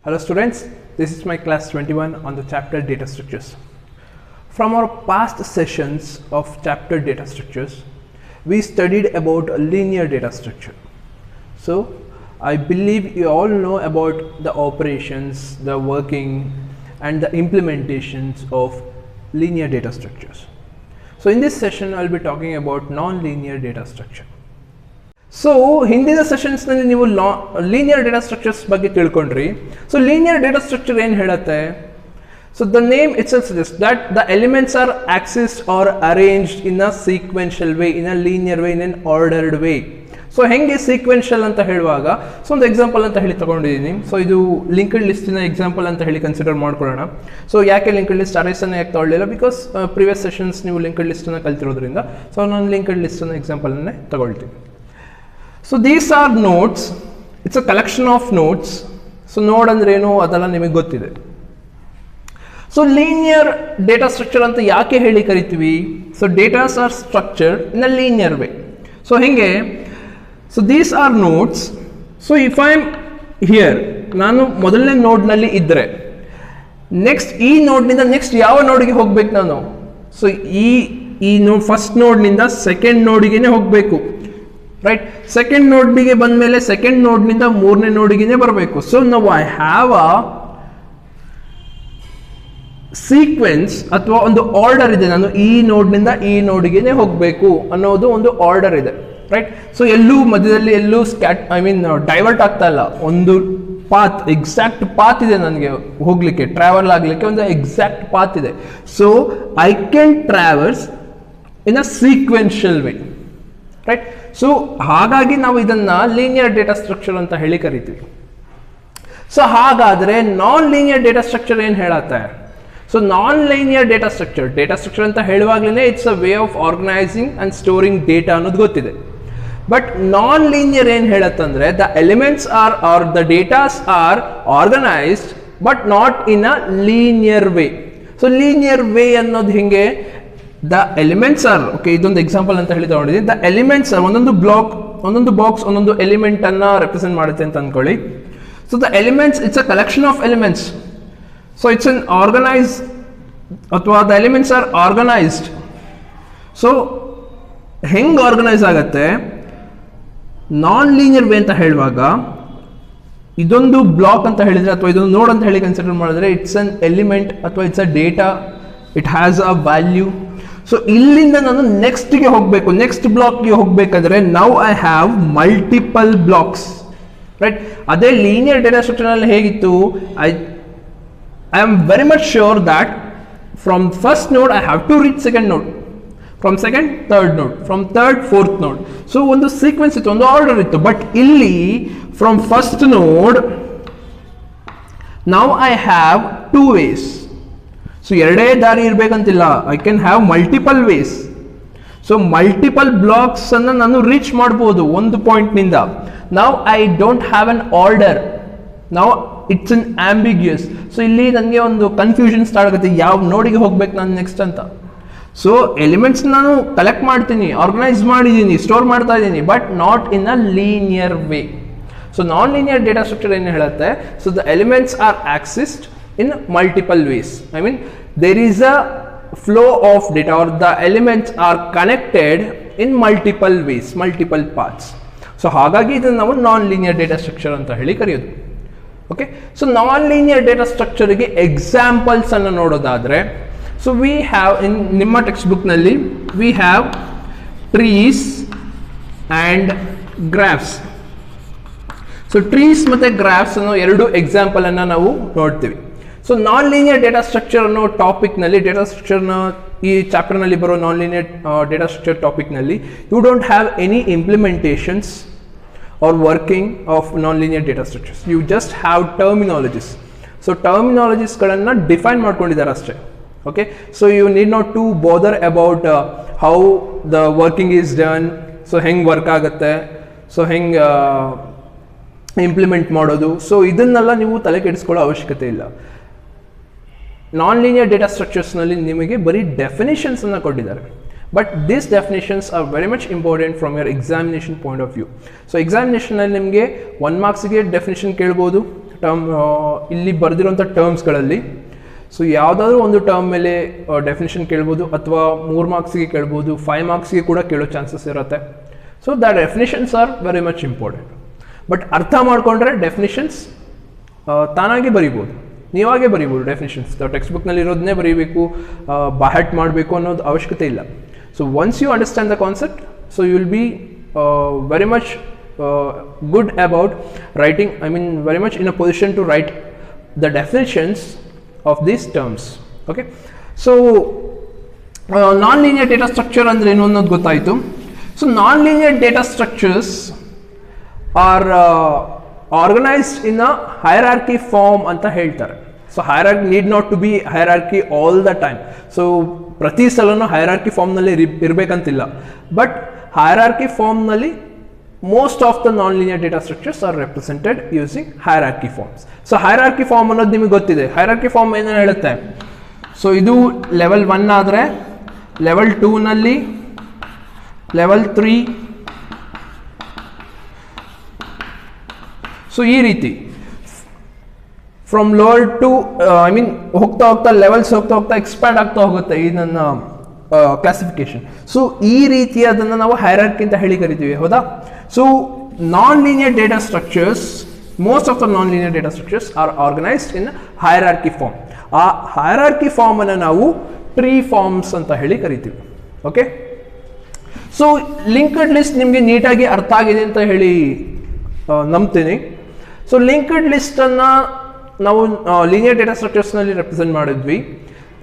Hello students, this is my class 21 on the chapter data structures. From our past sessions of chapter data structures, we studied about a linear data structure. So I believe you all know about the operations, the working and the implementations of linear data structures. So in this session I'll be talking about non-linear data structure. So ಹಿಂದಿನ ಸೆಷನ್ಸ್ನಲ್ಲಿ ನೀವು linear data structures ಬಗ್ಗೆ ತಿಳ್ಕೊಂಡ್ರಿ. So linear data structure ಏನು ಹೇಳುತ್ತೆ? So the name itself suggest that the elements are accessed or arranged in a sequential way, in a linear way, in an ordered way. So ಹೆಂಗೆ sequential ಅಂತ ಹೇಳುವಾಗ so ಒಂದು example ಅಂತ ಹೇಳಿ ತಗೊಂಡಿದ್ದೀನಿ. So ಇದು ಲಿಂಕ್ಡ್ ಲಿಸ್ಟಿನ ಎಕ್ಸಾಂಪಲ್ ಅಂತ ಹೇಳಿ ಕನ್ಸಿಡರ್ ಮಾಡ್ಕೊಳ್ಳೋಣ. ಸೊ ಯಾಕೆ ಲಿಂಕ್ಡ್ ಲಿಸ್ಟ್ ಅರೇಸನ್ನು ಯಾಕೆ ತಗೊಳ್ಳಿಲ್ಲ? ಬಿಕಾಸ್ ಪ್ರೀವಿಯಸ್ ಸೆಷನ್ಸ್ ನೀವು ಲಿಂಕ್ಡ್ ಲಿಸ್ಟನ್ನು ಕಲ್ತಿರೋದ್ರಿಂದ ಸೊ ನಾನು ಲಿಂಕ್ಡ್ ಲಿಸ್ಟನ್ನು ಎಕ್ಸಾಂಪಲನ್ನೇ ತಗೊಳ್ತೀನಿ. So these are nodes, it's a collection of nodes. So node ಅಂದ್ರೆ ಏನು ಅದೆಲ್ಲ ನಿಮಗೆ ಗೊತ್ತಿದೆ. So linear data structure ಅಂತ ಯಾಕೆ ಹೇಳಿ ಕರಿತೀವಿ? So datas are structured in a linear way. So ಹೆಂಗೆ? So these are nodes. So if I am here, ನಾನು ಮೊದಲನೇ ನೋಡ್ನಲ್ಲಿ ಇದ್ದರೆ ನೆಕ್ಸ್ಟ್ ಈ ನೋಡ್ನಿಂದ ನೆಕ್ಸ್ಟ್ ಯಾವ ನೋಡಿಗೆ ಹೋಗ್ಬೇಕು ನಾನು? ಸೊ ಈ ನೋಡ್ ಫಸ್ಟ್ ನೋಡ್ನಿಂದ ಸೆಕೆಂಡ್ ನೋಡಿಗೆ ಹೋಗಬೇಕು, ರೈಟ್? ಸೆಕೆಂಡ್ ನೋಡ್ಗೆ ಬಂದ ಮೇಲೆ ಸೆಕೆಂಡ್ ನೋಡ್ನಿಂದ ಮೂರನೇ ನೋಡಿಗೆ ಬರಬೇಕು. ಸೊ ನಾವು ಐ ಹ್ಯಾವ್ ಅ ಸೀಕ್ವೆನ್ಸ್ ಅಥವಾ ಒಂದು ಆರ್ಡರ್ ಇದೆ. ನಾನು ಈ ನೋಡ್ನಿಂದ ಈ ನೋಡಿಗೆ ಹೋಗಬೇಕು ಅನ್ನೋದು ಒಂದು ಆರ್ಡರ್ ಇದೆ, ರೈಟ್? ಸೊ ಎಲ್ಲೂ ಮಧ್ಯದಲ್ಲಿ ಎಲ್ಲೂ ಡೈವರ್ಟ್ ಆಗ್ತಾ ಇಲ್ಲ. ಒಂದು ಪಾತ್, ಎಕ್ಸಾಕ್ಟ್ ಪಾತ್ ಇದೆ ನನಗೆ ಹೋಗ್ಲಿಕ್ಕೆ, ಟ್ರಾವೆಲ್ ಆಗ್ಲಿಕ್ಕೆ ಒಂದು ಎಕ್ಸಾಕ್ಟ್ ಪಾತ್ ಇದೆ. So I can travels in a sequential way, right? So ಹಾಗಾಗಿ ನಾವು ಇದನ್ನ ಲೀನಿಯರ್ ಡೇಟಾ ಸ್ಟ್ರಕ್ಚರ್ ಅಂತ ಹೇಳಿ ಕರಿತೀವಿ. ಸೊ ಹಾಗಾದ್ರೆ ನಾನ್ ಲೀನಿಯರ್ ಡೇಟಾ ಸ್ಟ್ರಕ್ಚರ್ ಏನ್ ಹೇಳತ್ತೆ? So non linear data structure ಅಂತ ಹೇಳುವಾಗ್ಲೇ it's a way of organizing and storing data ಅನ್ನೋದು ಗೊತ್ತಿದೆ. ಬಟ್ ನಾನ್ ಲೀನಿಯರ್ ಏನ್ ಹೇಳತ್ತಂದ್ರೆ the elements are the datas are organized but not in a linear way. So linear way ಅನ್ನೋದು ಹಿಂಗೆ, the elements are, okay, ಇದೊಂದು example ಅಂತ ಹೇಳಿ ತಗೊಂಡಿದ್ದೀನಿ. ದ ಎಲಿಮೆಂಟ್ಸ್ ಒಂದೊಂದು ಬ್ಲಾಕ್, ಒಂದೊಂದು ಬಾಕ್ಸ್ ಒಂದೊಂದು ಎಲಿಮೆಂಟ್ ಅನ್ನ ರೆಪ್ರೆಸೆಂಟ್ ಮಾಡುತ್ತೆ ಅಂತ ಅನ್ಕೊಳ್ಳಿ. So the elements it's a collection of elements. So it's an organize ಅಥವಾ the elements are organized. So ಹೆಂಗ್ ಆರ್ಗನೈಸ್ ಆಗತ್ತೆ ನಾನ್ ಲೀನಿಯರ್ ವೇ ಅಂತ ಹೇಳುವಾಗ? ಇದೊಂದು ಬ್ಲಾಕ್ ಅಂತ ಹೇಳಿದ್ರೆ ಅಥವಾ ಇದೊಂದು ನೋಡ್ ಅಂತ ಹೇಳಿ ಕನ್ಸಿಡರ್ ಮಾಡಿದ್ರೆ ಇಟ್ಸ್ ಅನ್ ಎಲಿಮೆಂಟ್ ಅಥವಾ it's a data, it has a value. So ಇಲ್ಲಿಂದ ನಾನು ನೆಕ್ಸ್ಟ್ಗೆ ಹೋಗಬೇಕು, ನೆಕ್ಸ್ಟ್ ಬ್ಲಾಕ್ಗೆ ಹೋಗ್ಬೇಕಾದ್ರೆ now I have multiple blocks, right? ಅದೇ ಲೀನಿಯರ್ ಡೇಟಾ ಸ್ಟ್ರಕ್ಚರ್ನಲ್ಲಿ ಹೇಗಿತ್ತು? I am very much sure that from first node I have to reach second node, from second third node, from third fourth node. So ಒಂದು sequence ಇತ್ತು, ಒಂದು order ಇತ್ತು. But ಇಲ್ಲಿ from first node now I have two ways. So ಎರಡೇ ದಾರಿ ಇರಬೇಕಂತಿಲ್ಲ, I can have multiple ways. So multiple blocks ಅನ್ನ ನಾನು ರೀಚ್ ಮಾಡ್ಬೋದು ಒಂದು ಪಾಯಿಂಟ್ ನಿಂದ. ನಾವು I don't have an order, ನಾವು ಇಟ್ಸ್ ಅನ್ ಆಂಬಿಗ್ಯೂಸ್. ಸೊ ಇಲ್ಲಿ ನನಗೆ ಒಂದು ಕನ್ಫ್ಯೂಷನ್ ಸ್ಟಾರ್ಟ್ ಆಗುತ್ತೆ, ಯಾವ ನೋಡಿಗೆ ಹೋಗ್ಬೇಕು ನಾನು ನೆಕ್ಸ್ಟ್ ಅಂತ. ಸೊ ಎಲಿಮೆಂಟ್ಸ್ ನಾನು ಕಲೆಕ್ಟ್ ಮಾಡ್ತೀನಿ, ಆರ್ಗನೈಸ್ ಮಾಡಿದ್ದೀನಿ, ಸ್ಟೋರ್ ಮಾಡ್ತಾ ಇದ್ದೀನಿ, but not in a linear way. So non linear data structure ಏನು ಹೇಳುತ್ತೆ? So the elements are accessed in multiple ways. I mean there is a flow of data or the elements are connected in multiple ways, multiple paths. So ಹಾಗಾಗಿ ಇದನ್ನು ನಾವು ನಾನ್ linear data structure ಅಂತ ಹೇಳಿ ಕರೆಯೋದು. Okay, so non linear data ಸ್ಟ್ರಕ್ಚರ್ಗೆ examples ಅನ್ನು ನೋಡೋದಾದ್ರೆ, so we have in ನಿಮ್ಮ ಟೆಕ್ಸ್ಟ್ ಬುಕ್ನಲ್ಲಿ we have trees and graphs. So trees ಮತ್ತು ಗ್ರಾಫ್ಸ್ ಅನ್ನೋ ಎರಡು ಎಕ್ಸಾಂಪಲ್ ಅನ್ನು ನಾವು ನೋಡ್ತೀವಿ. So non linear data structure ಅನ್ನೋ ಟಾಪಿಕ್ನಲ್ಲಿ, ಡೇಟಾ ಸ್ಟ್ರಕ್ಚರ್ನ ಈ ಚಾಪ್ಟರ್ನಲ್ಲಿ ಬರೋ ನಾನ್ ಲೀನಿಯರ್ ಡೇಟಾ ಸ್ಟ್ರಕ್ಚರ್ ಟಾಪಿಕ್ನಲ್ಲಿ you don't have any implementations or working of non linear data structures. You just have terminologies. So ಟರ್ಮಿನಾಲಜೀಸ್ಗಳನ್ನು define ಮಾಡ್ಕೊಂಡಿದ್ದಾರೆ ಅಷ್ಟೇ. Okay, so you need not to bother about how the working is done. So ಹೆಂಗೆ work ಆಗುತ್ತೆ, so ಹೆಂಗೆ implement ಮಾಡೋದು, so ಇದನ್ನೆಲ್ಲ ನೀವು ತಲೆ ಕೆಡಿಸ್ಕೊಳ್ಳೋ ಅವಶ್ಯಕತೆ ಇಲ್ಲ. ನಾನ್ ಲೀನಿಯರ್ ಡೇಟಾ ಸ್ಟ್ರಕ್ಚರ್ಸ್ನಲ್ಲಿ ನಿಮಗೆ ಬರೀ ಡೆಫಿನೇಷನ್ಸ್ ಅನ್ನು ಕೊಟ್ಟಿದ್ದಾರೆ. But this definitions are very much important from your examination point of view. So ಎಕ್ಸಾಮಿನೇಷನಲ್ಲಿ ನಿಮಗೆ 1 ಮಾರ್ಕ್ಸಿಗೆ ಡೆಫಿನೇಷನ್ ಕೇಳ್ಬೋದು, ಟರ್ಮ್ ಇಲ್ಲಿ ಬರೆದಿರೋಂಥ ಟರ್ಮ್ಸ್ಗಳಲ್ಲಿ ಸೊ ಯಾವುದಾದ್ರೂ ಒಂದು ಟರ್ಮ್ ಮೇಲೆ ಡೆಫಿನೇಷನ್ ಕೇಳ್ಬೋದು, ಅಥವಾ 3 ಮಾರ್ಕ್ಸ್ಗೆ ಕೇಳ್ಬೋದು, 5 ಮಾರ್ಕ್ಸ್ಗೆ ಕೂಡ ಕೇಳೋ ಚಾನ್ಸಸ್ ಇರುತ್ತೆ. So the definitions are very much important. But ಅರ್ಥ ಮಾಡಿಕೊಂಡ್ರೆ ಡೆಫಿನೇಷನ್ಸ್ ತಾನಾಗೆ ಬರಿಬೋದು, ನೀವಾಗೆ ಬರಿಬೋದು. ಡೆಫಿನೇಷನ್ಸ್ ಟೆಕ್ಸ್ಟ್ ಬುಕ್ನಲ್ಲಿ ಇರೋದನ್ನೇ ಬರೀಬೇಕು, ಬಾಹಟ್ ಮಾಡಬೇಕು ಅನ್ನೋದು ಅವಶ್ಯಕತೆ ಇಲ್ಲ. So once you understand the concept, so you will be very much good about writing, I mean very much in a position to write the definitions of these terms. Okay, so non-linear data structure ಅಂದ್ರೆ ಏನು ಅನ್ನೋದು ಗೊತ್ತಾಯಿತು. So non-linear data structures are organized in a hierarchy form ಅಂತ ಹೇಳ್ತಾರೆ. So hierarchy need not to be hierarchy all the time. So ಪ್ರತಿ ಸಲನೂ hierarchy ಫಾರ್ಮ್ನಲ್ಲಿ ಇರಬೇಕಂತಿಲ್ಲ, ಬಟ್ hierarchy ಫಾರ್ಮ್ನಲ್ಲಿ most of the non-linear data structures are represented using hierarchy forms. So hierarchy form ಅನ್ನೋದು ನಿಮಗೆ ಗೊತ್ತಿದೆ. hierarchy form ಏನು ಹೇಳುತ್ತೆ? ಸೊ ಇದು ಲೆವೆಲ್ 1 ಆದರೆ ಲೆವೆಲ್ 2 ನಲ್ಲಿ ಲೆವೆಲ್ 3, ಸೊ ಈ ರೀತಿ from lower to I mean ಹೋಗ್ತಾ ಹೋಗ್ತಾ ಲೆವೆಲ್ಸ್ ಹೋಗ್ತಾ ಎಕ್ಸ್ಪ್ಯಾಂಡ್ ಆಗ್ತಾ ಹೋಗುತ್ತೆ ಈ ನನ್ನ ಕ್ಲಾಸಿಫಿಕೇಶನ್. ಸೊ ಈ ರೀತಿ ಅದನ್ನು ನಾವು ಹೈರಾರ್ಕಿ ಅಂತ ಹೇಳಿ ಕರಿತೀವಿ, ಹೌದಾ? So non-linear data structures, most of the non-linear data structures are organized in hierarchy form. ಆ hierarchy form ಅನ್ನು ನಾವು ಟ್ರೀ ಫಾರ್ಮ್ಸ್ ಅಂತ ಹೇಳಿ ಕರಿತೀವಿ. ಓಕೆ, ಸೊ ಲಿಂಕ್ಡ್ ಲಿಸ್ಟ್ ನಿಮಗೆ ನೀಟಾಗಿ ಅರ್ಥ ಆಗಿದೆ ಅಂತ ಹೇಳಿ ನಂಬ್ತೀನಿ. ಸೊ ಲಿಂಕ್ಡ್ ಲಿಸ್ಟ್ ಅನ್ನ ನಾವು linear data structures ನಲ್ಲಿ ರೆಪ್ರೆಸೆಂಟ್ ಮಾಡಿದ್ವಿ.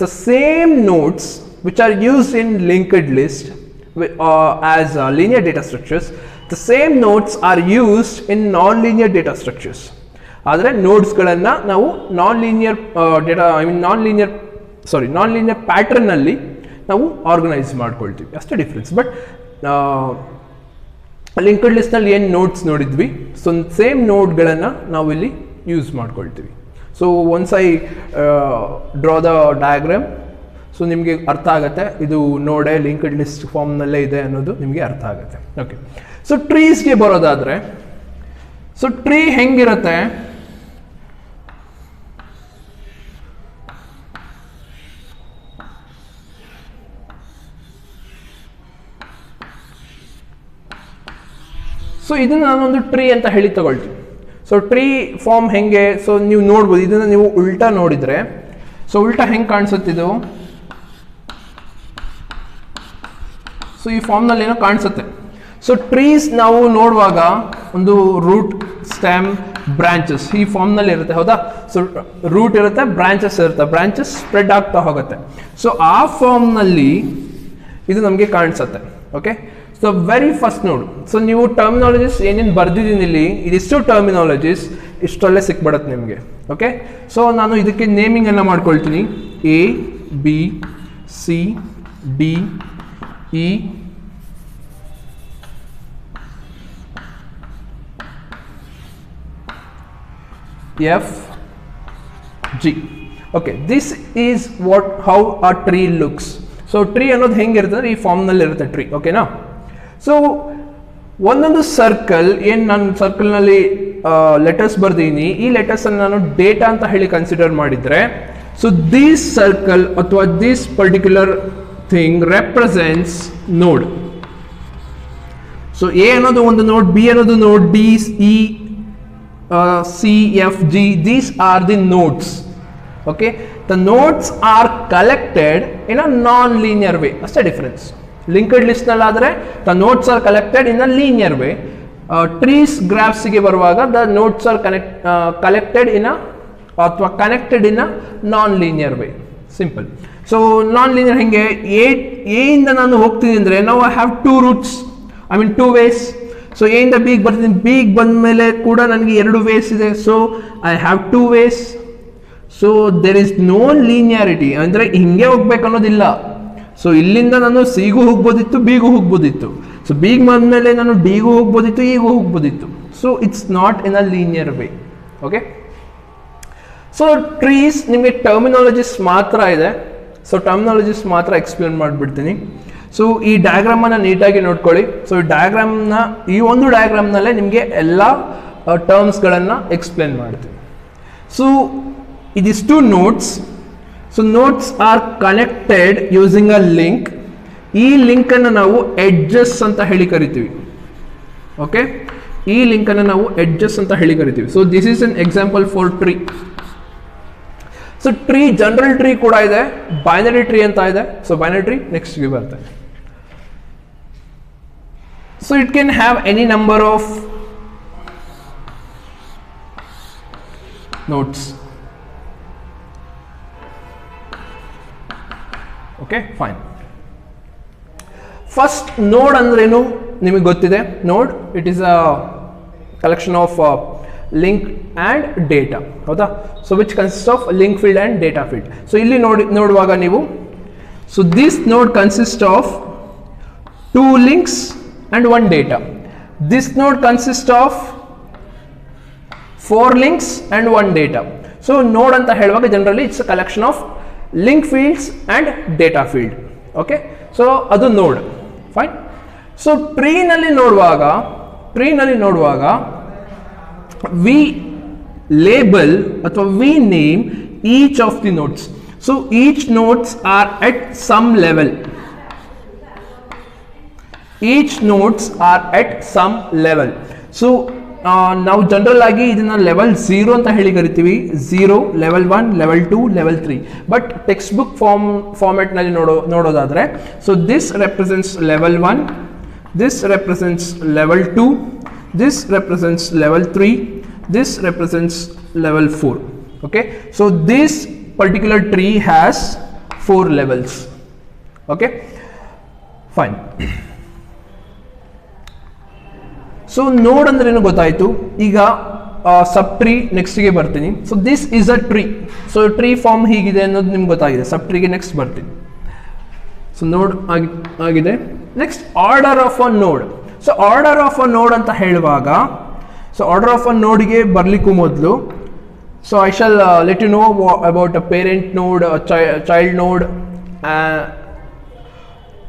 The same nodes which are used in linked list as linear data structures, the same nodes are used in non-linear data structures. ಆದರೆ ನೋಡ್ಸ್ಗಳನ್ನು ನಾವು non-linear ಪ್ಯಾಟರ್ನಲ್ಲಿ ನಾವು ಆರ್ಗನೈಸ್ ಮಾಡ್ಕೊಳ್ತೀವಿ, ಅಷ್ಟೇ difference. But linked ಲಿಸ್ಟ್ನಲ್ಲಿ ಏನು notes ನೋಡಿದ್ವಿ, so same ನೋಡ್ಗಳನ್ನು ನಾವು ಇಲ್ಲಿ ಯೂಸ್ ಮಾಡ್ಕೊಳ್ತೀವಿ. So once I draw the diagram, so ನಿಮಗೆ ಅರ್ಥ ಆಗುತ್ತೆ ಇದು ನೋಡೆ ಲಿಂಕ್ಡ್ ಲಿಸ್ಟ್ ಫಾರ್ಮ್ನಲ್ಲೇ ಇದೆ ಅನ್ನೋದು ನಿಮಗೆ ಅರ್ಥ ಆಗುತ್ತೆ. ಓಕೆ, ಸೊ ಟ್ರೀಸ್ಗೆ ಬರೋದಾದರೆ, ಸೊ ಟ್ರೀ ಹೆಂಗಿರುತ್ತೆ? ಸೊ ಇದನ್ನು ನಾನೊಂದು ಟ್ರೀ ಅಂತ ಹೇಳಿ ತಗೊಳ್ತೀನಿ. ಸೊ ಟ್ರೀ ಫಾರ್ಮ್ ಹೆಂಗೆ? ಸೊ ನೀವು ನೋಡ್ಬೋದು, ಇದನ್ನು ನೀವು ಉಲ್ಟಾ ನೋಡಿದರೆ, ಸೊ ಉಲ್ಟಾ ಹೆಂಗೆ ಕಾಣಿಸುತ್ತಿದ್ದು? ಸೊ ಈ ಫಾರ್ಮ್ನಲ್ಲಿ ಏನೋ ಕಾಣಿಸುತ್ತೆ. ಸೊ ಟ್ರೀಸ್ ನಾವು ನೋಡುವಾಗ ಒಂದು ರೂಟ್, ಸ್ಟೆಮ್, ಬ್ರಾಂಚಸ್ ಈ ಫಾರ್ಮ್ನಲ್ಲಿ ಇರುತ್ತೆ, ಹೌದಾ? ಸೊ ರೂಟ್ ಇರುತ್ತೆ, ಬ್ರಾಂಚಸ್ ಇರುತ್ತೆ, ಬ್ರಾಂಚಸ್ ಸ್ಪ್ರೆಡ್ ಆಗ್ತಾ ಹೋಗುತ್ತೆ. ಸೊ ಆ ಫಾರ್ಮ್ನಲ್ಲಿ ಇದು ನಮಗೆ ಕಾಣಿಸುತ್ತೆ. ಓಕೆ, ಸೊ ವೆರಿ ಫಸ್ಟ್ ನೋಡು. ಸೊ ನೀವು ಟರ್ಮಿನಾಲಜೀಸ್ ಏನೇನು ಬರ್ದಿದ್ದೀನಿ ಇಲ್ಲಿ, ಇದಿಷ್ಟು ಟರ್ಮಿನಾಲಜೀಸ್ ಇಷ್ಟರಲ್ಲೇ ಸಿಕ್ಬಿಡುತ್ತೆ ನಿಮಗೆ. ಓಕೆ, ಸೊ ನಾನು ಇದಕ್ಕೆ ನೇಮಿಂಗ್ ಅನ್ನು ಮಾಡ್ಕೊಳ್ತೀನಿ. A, B, C, D, E, F, G. Okay, this is how a tree looks. So tree ಅನ್ನೋದು ಹೆಂಗಿರುತ್ತೆ ಅಂದರೆ ಈ ಫಾರ್ಮ್ನಲ್ಲಿ ಇರುತ್ತೆ ಟ್ರೀ. ಓಕೆನಾ? ಸೊ ಒಂದೊಂದು ಸರ್ಕಲ್ ಏನು ನಾನು ಸರ್ಕಲ್ನಲ್ಲಿ ಲೆಟರ್ಸ್ ಬರ್ದೀನಿ, ಈ ಲೆಟರ್ಸನ್ನು ನಾನು ಡೇಟಾ ಅಂತ ಹೇಳಿ ಕನ್ಸಿಡರ್ ಮಾಡಿದರೆ, ಸೊ ದಿಸ್ ಸರ್ಕಲ್ ಅಥವಾ this particular thing represents node. So A ಅನ್ನೋದು ಒಂದು ನೋಡ್, ಬಿ ಅನ್ನೋದು node, D, E, C, F, G, these are the nodes. Okay, the nodes are collected in a nonlinear way, ಅಷ್ಟೇ difference. Linked ಲಿಸ್ಟ್ನಲ್ಲಾದರೆ the nodes are collected in a linear way. Trees ಗ್ರಾಫ್ಸ್ಗೆ ಬರುವಾಗ the nodes are collected in a ಅಥವಾ connected in a nonlinear way. Simple. So nonlinear ಹೆಂಗೆ? A ಇಂದ ನಾನು ಹೋಗ್ತೀನಿ ಅಂದರೆ ನಾವು I have two routes, I mean two ways. So A ಇಂದ ಬಿಗೆ ಬರ್ತೀನಿ, ಬಿಗೆ ಬಂದ ಮೇಲೆ ಕೂಡ ನನಗೆ 2 ವೇಸ್ ಇದೆ. So I have 2 ways. So there is no linearity, ಅಂದರೆ ಹಿಂಗೆ ಹೋಗ್ಬೇಕು ಅನ್ನೋದಿಲ್ಲ. ಸೊ ಇಲ್ಲಿಂದ ನಾನು ಸಿಗೂ ಹೋಗ್ಬೋದಿತ್ತು, ಬಿಗೂ ಹೋಗ್ಬೋದಿತ್ತು. ಸೊ ಬಿಗೆ ಬಂದಮೇಲೆ ನಾನು ಡಿಗೂ ಹೋಗ್ಬೋದಿತ್ತು, ಇಗೂ ಹೋಗ್ಬೋದಿತ್ತು. So it's not in a linear way. Okay, so trees ನಿಮಗೆ ಟರ್ಮಿನಾಲಜೀಸ್ ಮಾತ್ರ ಇದೆ. ಸೊ ಟರ್ಮಿನಾಲಜೀಸ್ ಮಾತ್ರ ಎಕ್ಸ್ಪ್ಲೇನ್ ಮಾಡಿಬಿಡ್ತೀನಿ. ಸೊ ಈ ಡಯಾಗ್ರಾಮನ್ನು ನೀಟಾಗಿ ನೋಡ್ಕೊಳ್ಳಿ. ಸೊ ಈ ಒಂದು ಡಯಾಗ್ರಾಮ್ನಲ್ಲೇ ನಿಮಗೆ ಎಲ್ಲ ಟರ್ಮ್ಸ್ಗಳನ್ನು ಎಕ್ಸ್ಪ್ಲೇನ್ ಮಾಡ್ತೀನಿ. ಸೊ ಇದಿಷ್ಟು notes. So notes are connected using a link. ಈ ಲಿಂಕ್ ಅನ್ನು ನಾವು ಎಡ್ಜಸ್ ಅಂತ ಹೇಳಿ ಕರಿತೀವಿ. ಓಕೆ, ಈ ಲಿಂಕ್ ಅನ್ನು ನಾವು ಎಡ್ಜಸ್ ಅಂತ ಹೇಳಿ ಕರಿತೀವಿ. So this is an example for tree. So tree general tree ಕೂಡ ಇದೆ, ಬೈನರಿ ಟ್ರೀ ಅಂತ ಇದೆ. ಸೊ ಬೈನರಿ ಟ್ರೀ ನೆಕ್ಸ್ಟ್ಗೆ ಬರ್ತದೆ. So it can have any number of nodes. Okay, fine. First node ಅಂದ್ರೇನು ನಿಮಗೆ ಗೊತ್ತಿದೆ. Node it is a collection of link and data, ಹೌದಾ? So which consist of link field and data field. So ಇಲ್ಲಿ ನೋಡುವಾಗ ನೀವು, so this node consist of 2 links and 1 data. This node consist of 4 links and 1 data. So node ಅಂತ ಹೇಳುವಾಗ generally it's a collection of link fields and data field. Okay, so ಅದು ನೋಡ್. Fine. So ಟ್ರೀನಲ್ಲಿ ನೋಡುವಾಗ we label ಅಥವಾ we name each of the nodes. So each nodes are at some level. So ನಾವು general ಆಗಿ ಇದನ್ನ level 0 ಅಂತ ಹೇಳಿ ಕರಿತೀವಿ. 0, level 1, level 2, level 3. But text book format ನಲ್ಲಿ ನೋಡೋದಾದ್ರೆ, so this represents level 1, this represents level 2, this represents level 3, this represents level 4. Okay, so this particular tree has 4 levels. Okay, fine. So node ಅಂದ್ರೆ ಏನು ಗೊತ್ತಾಯ್ತು. ಈಗ ಸಬ್ tree next ಗೆ ಬರ್ತೀನಿ. So this is a tree. So tree form ಹೀಗಿದೆ ಅನ್ನೋದು ನಿಮ್ಗೆ ಗೊತ್ತಾಗಿದೆ. ಸಬ್ ಟ್ರೀಗೆ ನೆಕ್ಸ್ಟ್ ಬರ್ತೀನಿ. ಸೊ ನೋಡ್ ಆಗಿದೆ. ನೆಕ್ಸ್ಟ್ ಆರ್ಡರ್ ಆಫ್ ಅ ನೋಡ್. ಸೊ ಆರ್ಡರ್ ಆಫ್ ಅ ನೋಡ್ ಅಂತ ಹೇಳುವಾಗ, ಸೊ ಆರ್ಡರ್ ಆಫ್ ಅ ನೋಡ್ಗೆ ಬರ್ಲಿಕ್ಕೂ ಮೊದಲು, so I shall let you know about a parent node, child node,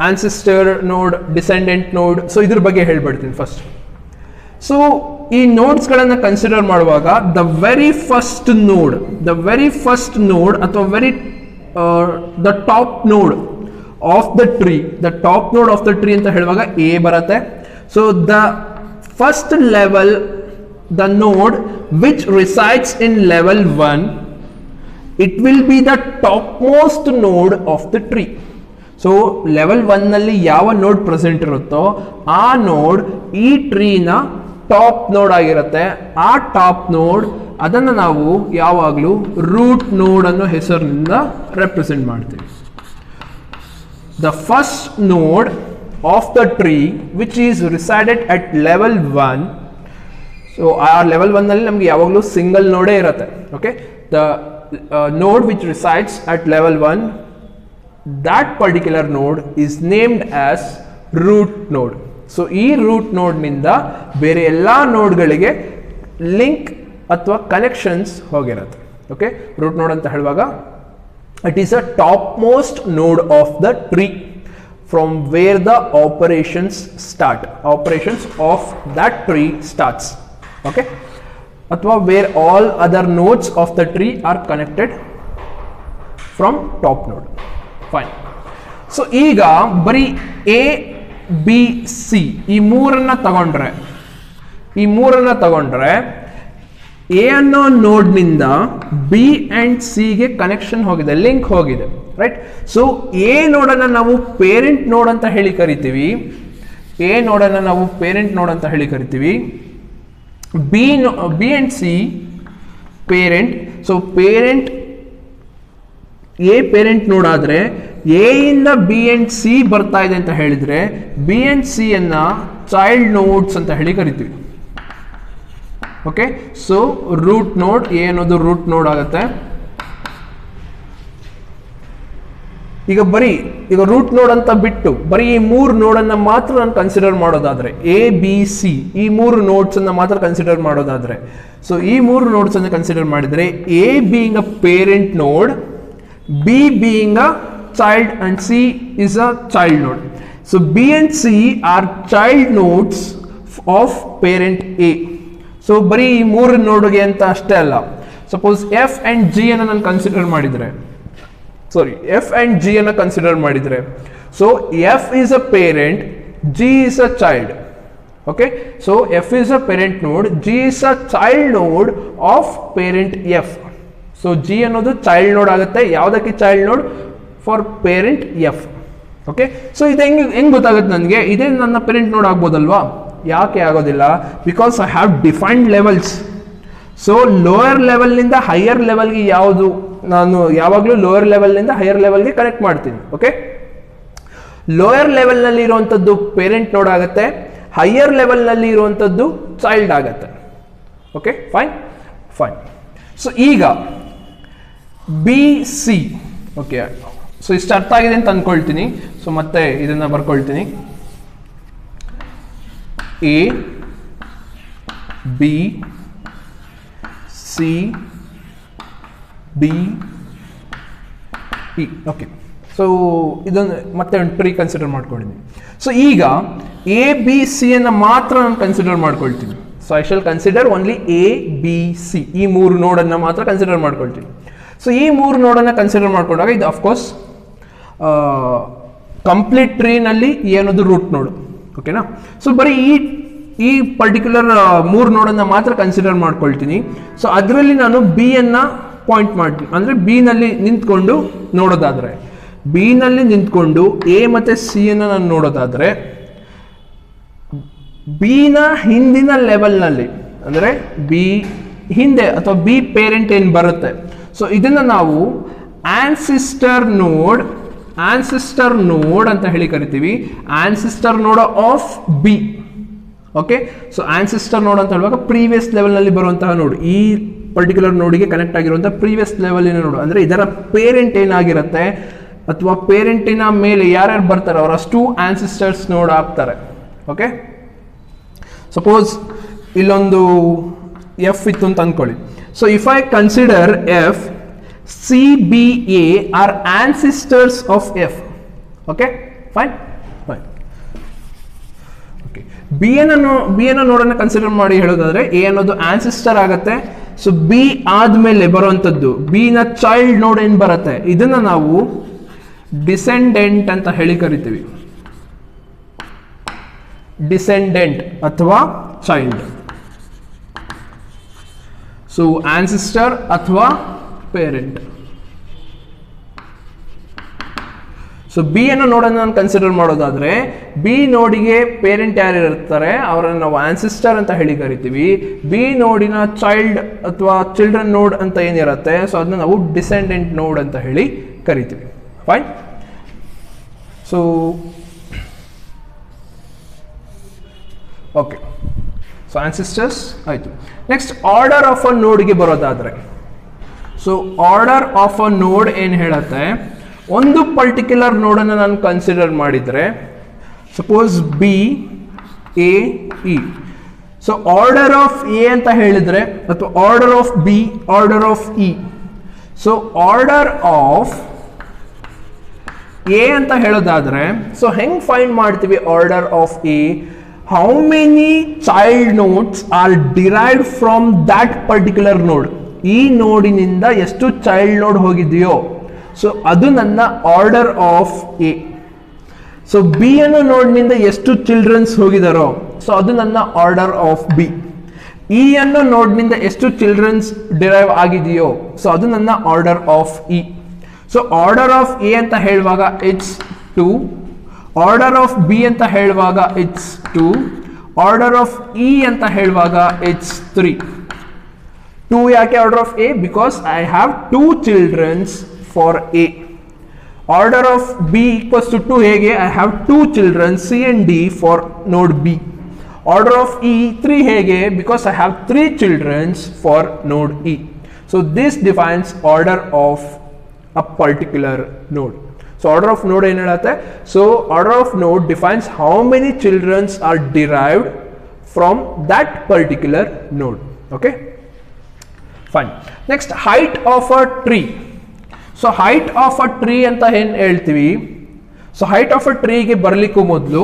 ancestor node, descendant node. So ಇದ್ರ ಬಗ್ಗೆ ಹೇಳ್ಬಿಡ್ತೀನಿ ಫಸ್ಟ್. ಸೊ ಈ ನೋಡ್ಸ್ಗಳನ್ನು ಕನ್ಸಿಡರ್ ಮಾಡುವಾಗ ದ ವೆರಿ ಫಸ್ಟ್ ನೋಡ್ ಅಥವಾ the top node of the tree, ಅಂತ ಹೇಳುವಾಗ ಎ ಬರುತ್ತೆ. So the first level, the node which resides in level 1, it will be the topmost node of the tree. So level 1 ನಲ್ಲಿ ಯಾವ ನೋಡ್ present ಇರುತ್ತೋ ಆ ನೋಡ್ ಈ ಟ್ರೀನ ಟಾಪ್ ನೋಡ್ ಆಗಿರುತ್ತೆ. ಆ ಟಾಪ್ ನೋಡ್ ಅದನ್ನು ನಾವು ಯಾವಾಗಲೂ ರೂಟ್ ನೋಡ್ ಅನ್ನೋ ಹೆಸರಿನಿಂದ ರೆಪ್ರೆಸೆಂಟ್ ಮಾಡ್ತೀವಿ. The first node of the tree which is resided at level 1. So our level 1 ನಲ್ಲಿ ನಮಗೆ ಯಾವಾಗಲೂ ಸಿಂಗಲ್ ನೋಡೇ ಇರುತ್ತೆ. Okay, the node which resides at level 1, that particular node is named as root node. So ಈ root ನೋಡ್ ನಿಂದ ಬೇರೆ ಎಲ್ಲ ನೋಡ್ಗಳಿಗೆ ಲಿಂಕ್ ಅಥವಾ ಕನೆಕ್ಷನ್ಸ್ ಹೋಗಿರುತ್ತೆ. ಓಕೆ, ರೂಟ್ ನೋಡ್ ಅಂತ ಹೇಳುವಾಗ it is a topmost node of the tree from where the operations of that tree starts. Okay, athwa where all other nodes of the tree are connected from top node. Fine. So iga bari a b c ee moorana tagondre A ಅನ್ನೋ ನೋಡ್ ನಿಂದ B and C ಗೆ connection ಹೋಗಿದೆ, link ಹೋಗಿದೆ, right? So A ನೋಡನ್ನು ನಾವು parent ನೋಡ್ ಅಂತ ಹೇಳಿ ಕರಿತೀವಿ. B and C parent. So parent A parent ನೋಡ್ ಆದ್ರೆ ಎ ಇಂದ ಬಿ ಅಂಡ್ ಸಿ ಬರ್ತಾ ಇದೆ ಅಂತ ಹೇಳಿದ್ರೆ ಬಿ ಅಂಡ್ ಸಿ ಅನ್ನ ಚೈಲ್ಡ್ ನೋಡ್ಸ್ ಅಂತ ಹೇಳಿ ಕರಿತೀವಿ. ಓಕೆ, ಸೊ ರೂಟ್ ನೋಡ್ ಎ ಅನ್ನೋದು ರೂಟ್ ನೋಡ್ ಆಗುತ್ತೆ. ಈಗ ರೂಟ್ ನೋಡ್ ಅಂತ ಬಿಟ್ಟು ಬರೀ ಈ 3 ನೋಡನ್ನ ಮಾತ್ರ ನಾನು ಕನ್ಸಿಡರ್ ಮಾಡೋದಾದ್ರೆ, ಎ ಬಿ ಸಿ ಈ 3 ನೋಡ್ಸ್ ಅನ್ನ ಮಾತ್ರ ಕನ್ಸಿಡರ್ ಮಾಡೋದಾದ್ರೆ, ಸೊ ಈ 3 ನೋಡ್ಸ್ ಅನ್ನು ಕನ್ಸಿಡರ್ ಮಾಡಿದ್ರೆ ಎ ಬೀಯಿಂಗ್ ಅ ಪೇರೆಂಟ್ ನೋಡ್, B being a child and C is a child node. So B and C are child nodes of parent A. So ಬರೀ ಈ 3 ನೋಡ್ಗೆ ಅಂತ ಅಷ್ಟೇ ಅಲ್ಲ, ಸಪೋಸ್ ಎಫ್ ಅಂಡ್ ಜಿ ಅನ್ನು ನಾನು ಕನ್ಸಿಡರ್ ಮಾಡಿದ್ರೆ, ಸಾರಿ ಎಫ್ ಅಂಡ್ ಜಿ ಅನ್ನು ಕನ್ಸಿಡರ್ ಮಾಡಿದ್ರೆ, so F is a parent, G is a child. Okay, so F is a parent ನೋಡ್, G is a child node of parent F. So G ಅನ್ನೋದು child node ಆಗುತ್ತೆ. ಯಾವುದಕ್ಕೆ child ನೋಡ್? For parent F. Okay, so ಇದು ಹೆಂಗ್ ಗೊತ್ತಾಗುತ್ತೆ ನನಗೆ? ಇದೇ ನನ್ನ ಪೇರೆಂಟ್ ನೋಡ್ ಆಗ್ಬೋದಲ್ವಾ? ಯಾಕೆ ಆಗೋದಿಲ್ಲ? Because I have defined levels. So lower ಲೆವೆಲ್ನಿಂದ ಹೈಯರ್ ಲೆವೆಲ್ಗೆ ಯಾವುದು, ನಾನು ಯಾವಾಗಲೂ ಲೋಯರ್ ಲೆವೆಲ್ನಿಂದ ಹೈಯರ್ ಲೆವೆಲ್ಗೆ ಕನೆಕ್ಟ್ ಮಾಡ್ತೀನಿ. ಓಕೆ, ಲೋಯರ್ ಲೆವೆಲ್ನಲ್ಲಿ ಇರುವಂಥದ್ದು ಪೇರೆಂಟ್ ನೋಡ್ ಆಗುತ್ತೆ, ಹೈಯರ್ ಲೆವೆಲ್ನಲ್ಲಿ ಇರುವಂಥದ್ದು ಚೈಲ್ಡ್ ಆಗುತ್ತೆ. Okay, fine fine. ಸೊ ಈಗ ಬಿ ಸಿ. ಓಕೆ, ಸೊ ಇಷ್ಟು ಅರ್ಥ ಆಗಿದೆ ಅಂತ ಅಂದ್ಕೊಳ್ತೀನಿ. ಸೊ ಮತ್ತೆ ಇದನ್ನ ಬರ್ಕೊಳ್ತೀನಿ. A B C D E. Okay, so ಇದೊಂದು ಮತ್ತೆ ಒಂದು ಟ್ರೀ ಕನ್ಸಿಡರ್ ಮಾಡ್ಕೊಂಡಿದ್ದೀನಿ. ಸೊ ಈಗ ಎ ಬಿ ಸಿ ಅನ್ನು ಮಾತ್ರ ನಾನು ಕನ್ಸಿಡರ್ ಮಾಡ್ಕೊಳ್ತೀನಿ. So I shawl consider only A B C, ಈ ಮೂರು ನೋಡನ್ನು ಮಾತ್ರ ಕನ್ಸಿಡರ್ ಮಾಡ್ಕೊಳ್ತೀನಿ. ಸೊ ಈ ಮೂರು ನೋಡನ್ನು ಕನ್ಸಿಡರ್ ಮಾಡ್ಕೊಂಡಾಗ ಇದು ಅಫ್ಕೋರ್ಸ್ ಕಂಪ್ಲೀಟ್ ಟ್ರೀನಲ್ಲಿ ಏನದು ರೂಟ್ ನೋಡು. ಓಕೆನಾ? ಸೊ ಬರೀ ಈ ಪರ್ಟಿಕ್ಯುಲರ್ ಮೂರು ನೋಡನ್ನು ಮಾತ್ರ ಕನ್ಸಿಡರ್ ಮಾಡ್ಕೊಳ್ತೀನಿ. ಸೊ ಅದರಲ್ಲಿ ನಾನು ಬಿ ಅನ್ನ ಪಾಯಿಂಟ್ ಮಾಡ್ತೀನಿ, ಅಂದರೆ ಬಿ ನಲ್ಲಿ ನಿಂತ್ಕೊಂಡು ನೋಡೋದಾದ್ರೆ, ಬಿ ನಲ್ಲಿ ನಿಂತ್ಕೊಂಡು ಎ ಮತ್ತೆ ಸಿ ಅನ್ನು ನಾನು ನೋಡೋದಾದ್ರೆ, ಬಿ ನ ಹಿಂದಿನ ಲೆವೆಲ್ನಲ್ಲಿ, ಅಂದರೆ ಬಿ ಹಿಂದೆ ಅಥವಾ ಬಿ ಪೇರೆಂಟ್ ಏನು ಬರುತ್ತೆ, ಸೊ ಇದನ್ನ ನಾವು ಆನ್ಸಿಸ್ಟರ್ ನೋಡ್ ಅಂತ ಹೇಳಿ ಕರಿತೀವಿ. ಆನ್ಸಿಸ್ಟರ್ ನೋಡ್ of B. Okay, so ancestor ನೋಡ್ ಅಂತ ಹೇಳುವಾಗ ಪ್ರೀವಿಯಸ್ ಲೆವೆಲ್ನಲ್ಲಿ ಬರುವಂತಹ ನೋಡ್, ಈ ಪರ್ಟಿಕ್ಯುಲರ್ ನೋಡಿಗೆ ಕನೆಕ್ಟ್ ಆಗಿರುವಂತಹ ಪ್ರೀವಿಯಸ್ ಲೆವೆಲಿನ ನೋಡು, ಅಂದರೆ ಇದರ ಪೇರೆಂಟ್ ಏನಾಗಿರುತ್ತೆ ಅಥವಾ ಪೇರೆಂಟಿನ ಮೇಲೆ ಯಾರ್ಯಾರು ಬರ್ತಾರೆ ಅವರಷ್ಟು ಆನ್ಸಿಸ್ಟರ್ಸ್ ನೋಡ್ ಆಗ್ತಾರೆ. ಓಕೆ, ಸಪೋಸ್ ಇಲ್ಲೊಂದು ಎಫ್ ಇತ್ತು ಅಂತ ಅಂದ್ಕೊಳ್ಳಿ. So if I consider F, C B A are ancestors of F. Okay, fine fine. Okay, B ಅನ್ನು ನೋಡನ್ನು ಕನ್ಸಿಡರ್ ಮಾಡಿ ಹೇಳೋದಾದ್ರೆ, ಎ ಅನ್ನೋದು ಆನ್ಸಿಸ್ಟರ್ ಆಗುತ್ತೆ. ಸೊ ಬಿ ಆದ್ಮೇಲೆ ಬರುವಂಥದ್ದು, ಬಿ ನ ಚೈಲ್ಡ್ ನೋಡ್ ಏನ್ ಬರುತ್ತೆ, ಇದನ್ನ ನಾವು ಡಿಸೆಂಡೆಂಟ್ ಅಂತ ಹೇಳಿ ಕರಿತೀವಿ. ಡಿಸೆಂಡೆಂಟ್ ಅಥವಾ ಚೈಲ್ಡ್. ಸೊ ಆನ್ಸಿಸ್ಟರ್ ಅಥವಾ ಪೇರೆಂಟ್. ಸೊ ಬಿ ಅನ್ನು ನೋಡನ್ನು ನಾನು ಕನ್ಸಿಡರ್ ಮಾಡೋದಾದ್ರೆ, ಬಿ ನೋಡಿಗೆ ಪೇರೆಂಟ್ ಯಾರು ಇರ್ತಾರೆ ಅವರನ್ನು ನಾವು ಆನ್ಸಿಸ್ಟರ್ ಅಂತ ಹೇಳಿ ಕರಿತೀವಿ. ಬಿ ನೋಡಿನ ಚೈಲ್ಡ್ ಅಥವಾ ಚಿಲ್ಡ್ರನ್ ನೋಡ್ ಅಂತ ಏನಿರುತ್ತೆ, ಸೊ ಅದನ್ನ ನಾವು ಡಿಸೆಂಡೆಂಟ್ ನೋಡ್ ಅಂತ ಹೇಳಿ ಕರಿತೀವಿ. Fine. So okay, so ancestors ಆಯಿತು. ನೆಕ್ಸ್ಟ್ ಆರ್ಡರ್ ಆಫ್ ಅ ನೋಡ್ಗೆ ಬರೋದಾದ್ರೆ, ಸೊ ಆರ್ಡರ್ ಆಫ್ ಅ ನೋಡ್ ಏನು ಹೇಳುತ್ತೆ, ಒಂದು ಪರ್ಟಿಕ್ಯುಲರ್ ನೋಡನ್ನು ನಾನು ಕನ್ಸಿಡರ್ ಮಾಡಿದರೆ, suppose B A E. So order of A ಅಂತ ಹೇಳಿದ್ರೆ, ಅಥವಾ order of B, order of E. So order of A ಅಂತ ಹೇಳೋದಾದ್ರೆ, ಸೊ ಹೆಂಗ್ ಫೈಂಡ್ ಮಾಡ್ತೀವಿ order of A? How many child nodes are derived from that particular node. ಈ ನೋಡಿನಿಂದ ಎಷ್ಟು child ನೋಡ್ ಹೋಗಿದೆಯೋ, ಸೊ ಅದು ನನ್ನ order of A. So B ಅನ್ನೋ ನೋಡ್ನಿಂದ ಎಷ್ಟು ಚಿಲ್ಡ್ರನ್ಸ್ ಹೋಗಿದಾರೋ, ಸೊ ಅದು ನನ್ನ ಆರ್ಡರ್ ಆಫ್ ಬಿ. ಇ ಅನ್ನೋ ನೋಡ್ನಿಂದ ಎಷ್ಟು ಚಿಲ್ಡ್ರನ್ಸ್ ಡಿರೈವ್ ಆಗಿದೆಯೋ, ಸೊ ಅದು ನನ್ನ order of E. So order of A ಅಂತ ಹೇಳುವಾಗ ಇಟ್ಸ್ 2, ಆರ್ಡರ್ ಆಫ್ ಬಿ ಅಂತ ಹೇಳುವಾಗ ಇಟ್ಸ್ 2, ಆರ್ಡರ್ ಆಫ್ ಇ ಅಂತ ಹೇಳುವಾಗ ಇಟ್ಸ್ 3. 2 ಯಾಕೆ order of A? Because I have 2 childrens for A. Order of B equals to 2 ಹೇಗೆ? I have 2 children C and D for node B. Order of E 3 ಹೇಗೆ? Because I have 3 childrens for node E. So this defines order of a particular node. So order of node ಏನು ಹೇಳುತ್ತೆ? So order of node defines how many childrens are derived from that particular node. Okay, fine. Next, height of a tree. So height of a tree ಅಂತ ಏನು ಹೇಳ್ತೀವಿ? So height of a tree ಗೆ ಬರಲಿಕ್ಕೂ ಮೊದಲು,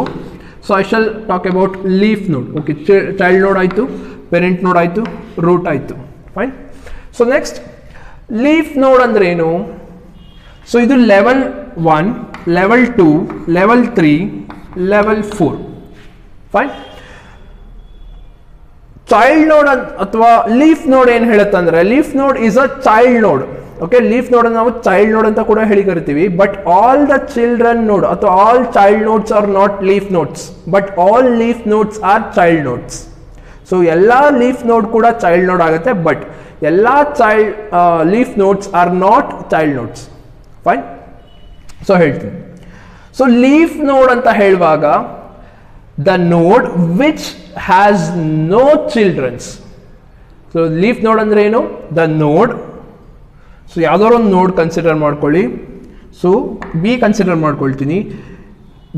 so I shall talk about leaf node. Okay, child node ಆಯಿತು, parent node ಆಯಿತು, root ಆಯಿತು. Fine. So next leaf node ಅಂದ್ರೆ ಏನು? ಸೊ ಇದು level 1, level 2, level 3, level 4. Fine. Child ನೋಡ್ ಅಥವಾ ಲೀಫ್ ನೋಡ್ ಏನ್ ಹೇಳುತ್ತಂದ್ರೆ, leaf node is a child ನೋಡ್. ಓಕೆ, ಲೀಫ್ ನೋಡ್ ನಾವು ಚೈಲ್ಡ್ ನೋಡ್ ಅಂತ ಕೂಡ ಹೇಳಿ ಕರಿತೀವಿ. But all the children node ಅಥವಾ all child nodes are not leaf nodes, but all leaf nodes are child nodes. So ಎಲ್ಲಾ ಲೀಫ್ ನೋಡ್ ಕೂಡ ಚೈಲ್ಡ್ ನೋಡ್ ಆಗುತ್ತೆ, ಬಟ್ ಎಲ್ಲಾ child leaf nodes are not child nodes. Fine. So ಹೇಳ್ತೀನಿ. So leaf node ಅಂತ ಹೇಳುವಾಗ the node which has no childrens. So leaf node ಅಂದ್ರೆ ಏನು? The ನೋಡ್. ಸೊ ಯಾವ್ದಾದ್ರು ಒಂದು ನೋಡ್ ಕನ್ಸಿಡರ್ ಮಾಡ್ಕೊಳ್ಳಿ. ಸೊ ಬಿ ಕನ್ಸಿಡರ್ ಮಾಡ್ಕೊಳ್ತೀನಿ.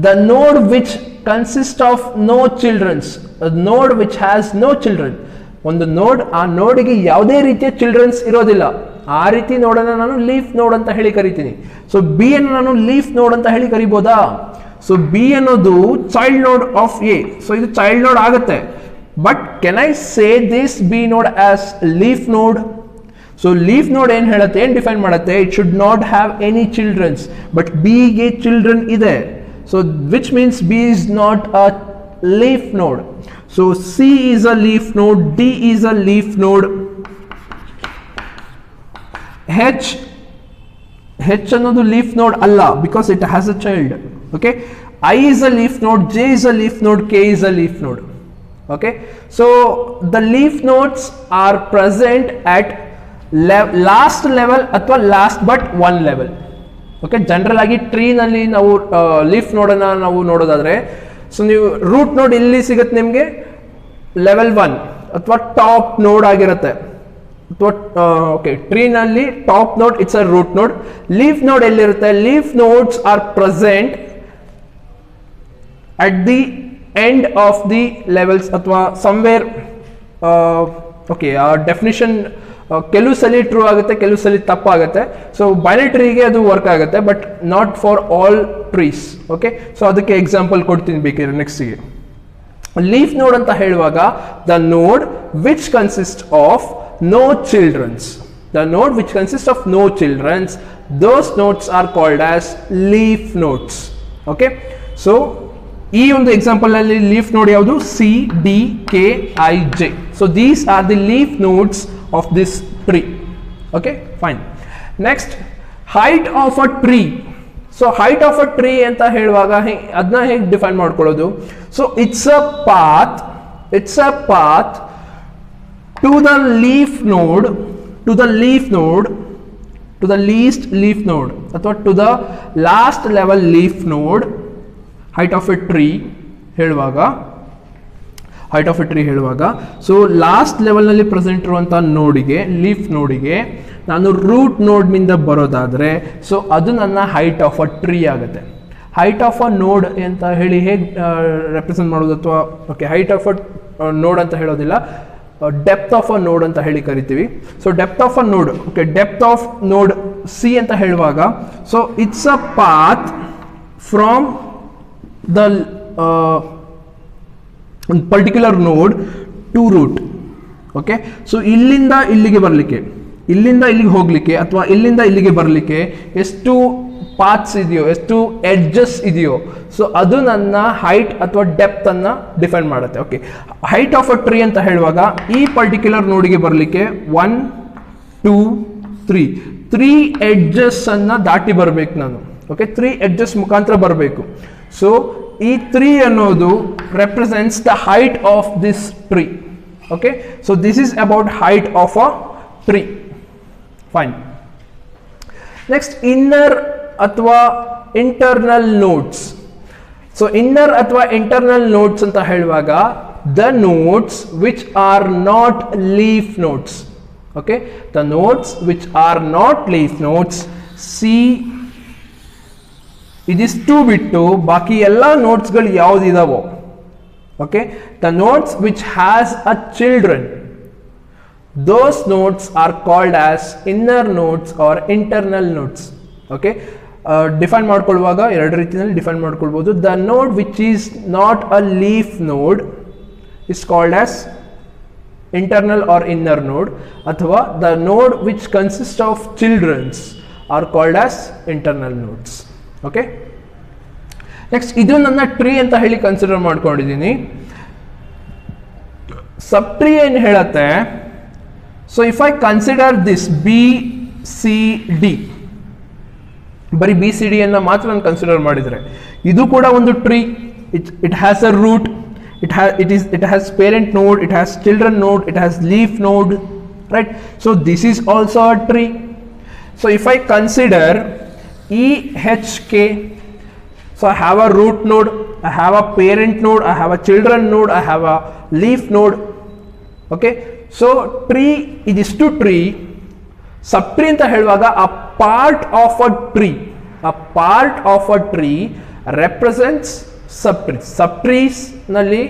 The node which consist of no childrens, node which has no children. ಒಂದು ನೋಡ್, ಆ ನೋಡಿಗೆ ಯಾವುದೇ ರೀತಿಯ ಚಿಲ್ಡ್ರನ್ಸ್ ಇರೋದಿಲ್ಲ, ಆ ರೀತಿ ನೋಡನ್ನ ನಾನು ಲೀಫ್ ನೋಡ್ ಅಂತ ಹೇಳಿ ಕರಿತೀನಿ. ಸೊ ಬಿ ಅನ್ನು ನಾನು ಲೀಫ್ ನೋಡ್ ಅಂತ ಹೇಳಿ ಕರಿಬೋದಾ? ಸೊ ಬಿ ಅನ್ನೋದು child node of A. So ಇದು ಚೈಲ್ಡ್ ನೋಡ್ ಆಗುತ್ತೆ, but can I say this B node as leaf node? So leaf node ಏನ್ ಹೇಳುತ್ತೆ, ಏನ್ ಡಿಫೈನ್ ಮಾಡುತ್ತೆ? It should not have any childrens, but B ಗೆ children ಇದೆ. So which means B is not a leaf node. So C is a leaf node, D is a leaf node, H ಅನ್ನೋದು leaf ನೋಡ್ ಅಲ್ಲ, because it has a child. Okay, I is a leaf node, j is a leaf node, k is a leaf node. Okay, so the leaf nodes are present at last level ಅಥವಾ last but one level. Okay, general ಆಗಿ tree ನಲ್ಲಿ ನಾವು leaf ನೋಡ್ ಅನ್ನ ನಾವು ನೋಡೋದಾದ್ರೆ, so ನೀವು root ನೋಡ್ ಇಲ್ಲಿ ಸಿಗುತ್ತೆ ನಿಮಗೆ ಲೆವೆಲ್ 1 ಅಥವಾ ಟಾಪ್ ನೋಡ್ ಆಗಿರುತ್ತೆ. ಅಥವಾ ಓಕೆ, ಟ್ರೀ ನಲ್ಲಿ ಟಾಪ್ ನೋಡ್ ಇಟ್ಸ್ ಅ ರೂಟ್ ನೋಡ್. ಲೀಫ್ ನೋಡ್ ಎಲ್ಲಿರುತ್ತೆ? Leaf nodes are present at the end of the levels ಅಥವಾ somewhere. ಓಕೆ, ಆ ಡೆಫಿನಿಷನ್ ಕೆಲವು ಸಲ ಟ್ರೂ ಆಗುತ್ತೆ, ಕೆಲವು ಸಲ ತಪ್ಪಾಗುತ್ತೆ. ಸೊ ಬೈನರಿ ಟ್ರೀಗೆ ಅದು ವರ್ಕ್ ಆಗುತ್ತೆ, but not for all trees. Okay, so ಅದಕ್ಕೆ ಎಕ್ಸಾಂಪಲ್ ಕೊಡ್ತೀನಿ ಬೇಕಿದ್ರೆ ನೆಕ್ಸ್ಟ್ಗೆ. ಲೀಫ್ ನೋಡ್ ಅಂತ ಹೇಳುವಾಗ the node which consist of no childrens. The node which consist of no childrens, those nodes are called as leaf nodes. Okay, so ಈ ಒಂದು example ನಲ್ಲಿ leaf node ಯಾವುದು? C, D, K, I, J. So these are the leaf nodes of this tree. Okay, fine. Next, height of a tree. So height of a tree ಅಂತ ಹೇಳುವಾಗ ಅದನ್ನ ಹೇಗೆ define ಮಾಡ್ಕೊಳ್ಳೋದು? So it's a path to the leaf node, to the leaf node, to the least leaf node ಅಥವಾ to the last level leaf node. Height of a tree ಹೇಳುವಾಗ, so last ಲೆವೆಲ್ನಲ್ಲಿ present ಇರುವಂಥ ನೋಡಿಗೆ, leaf ನೋಡಿಗೆ ನಾನು root ನೋಡ್ನಿಂದ ಬರೋದಾದರೆ, so ಅದು ನನ್ನ height of a tree ಆಗುತ್ತೆ. ಹೈಟ್ ಆಫ್ ಅ ನೋಡ್ ಅಂತ ಹೇಳಿ ಹೇಗೆ ರೆಪ್ರೆಸೆಂಟ್ ಮಾಡೋದು? ಅಥವಾ ಓಕೆ, ಹೈಟ್ ಆಫ್ ಅ ನೋಡ್ ಅಂತ ಹೇಳೋದಿಲ್ಲ, ಡೆಪ್ತ್ ಆಫ್ ಅ ನೋಡ್ ಅಂತ ಹೇಳಿ ಕರಿತೀವಿ. ಸೊ ಡೆಪ್ತ್ ಆಫ್ ಅ ನೋಡ್, ಓಕೆ, ಡೆಪ್ತ್ ಆಫ್ ನೋಡ್ ಸಿ ಅಂತ ಹೇಳುವಾಗ, so it's a path from the particular node to root. Okay, so ಇಲ್ಲಿಂದ ಇಲ್ಲಿಗೆ ಬರಲಿಕ್ಕೆ, ಇಲ್ಲಿಂದ ಇಲ್ಲಿಗೆ ಹೋಗ್ಲಿಕ್ಕೆ ಅಥವಾ ಇಲ್ಲಿಂದ ಇಲ್ಲಿಗೆ ಬರಲಿಕ್ಕೆ ಎಷ್ಟು ಪಾತ್ಸ್ ಇದೆಯೋ, ಎಷ್ಟು ಎಡ್ಜಸ್ ಇದೆಯೋ, ಸೊ ಅದು ನನ್ನ ಹೈಟ್ ಅಥವಾ ಡೆಪ್ತ್ ಅನ್ನ ಡಿಫೈನ್ ಮಾಡುತ್ತೆ. Okay, height of a tree ಅಂತ ಹೇಳುವಾಗ ಈ ಪರ್ಟಿಕ್ಯುಲರ್ ನೋಡಿಗೆ ಬರಲಿಕ್ಕೆ 1, 2, 3 ಎಡ್ಜಸ್ ಅನ್ನ ದಾಟಿ ಬರಬೇಕು ನಾನು. ಓಕೆ, 3 ಎಡ್ಜಸ್ ಮುಖಾಂತರ ಬರಬೇಕು. ಸೊ ಈ 3 ಅನ್ನೋದು represents the height of this tree. Okay, so this is about height of a tree. Fine. Next, inner ಅಥವಾ internal nodes. So inner ಅಥವಾ internal nodes ಅಂತ ಹೇಳುವಾಗ the nodes which are not leaf nodes. Okay, the nodes which are not leaf nodes, see ಇದಿಷ್ಟು ಬಿಟ್ಟು ಬಾಕಿ ಎಲ್ಲ ನೋಟ್ಸ್ಗಳು ಯಾವುದಿದಾವೋ, okay, the nodes which has a children, those nodes are called as inner nodes or internal nodes. Okay, define ಮಾಡ್ಕೊಳ್ಳುವಾಗ ಎರಡು ರೀತಿಯಲ್ಲಿ define ಮಾಡ್ಕೊಳ್ಬೋದು. The node which is not a leaf node is called as internal or inner node, ಅಥವಾ the node which consists of childrens are called as internal nodes. Okay, next ಇದು ನನ್ನ tree ಅಂತ ಹೇಳಿ consider ಮಾಡ್ಕೊಂಡಿದ್ದೀನಿ. ಸಬ್ tree ಏನು ಹೇಳುತ್ತೆ, so if I consider this B C D, ಬರೀ B C D ಅನ್ನ ಮಾತ್ರ ನಾನು ಕನ್ಸಿಡರ್ ಮಾಡಿದರೆ ಇದು ಕೂಡ ಒಂದು tree. It has a root, it has parent node, it has children node, it has leaf node, right? So this is also a tree. So if I consider EHK, so I have a root node, I have a parent node, I have a children node, I have a leaf node. Okay, so tree idistu tree. Subtree anta heluvaga a part of a tree represents subtrees. Subtrees ನಲ್ಲಿ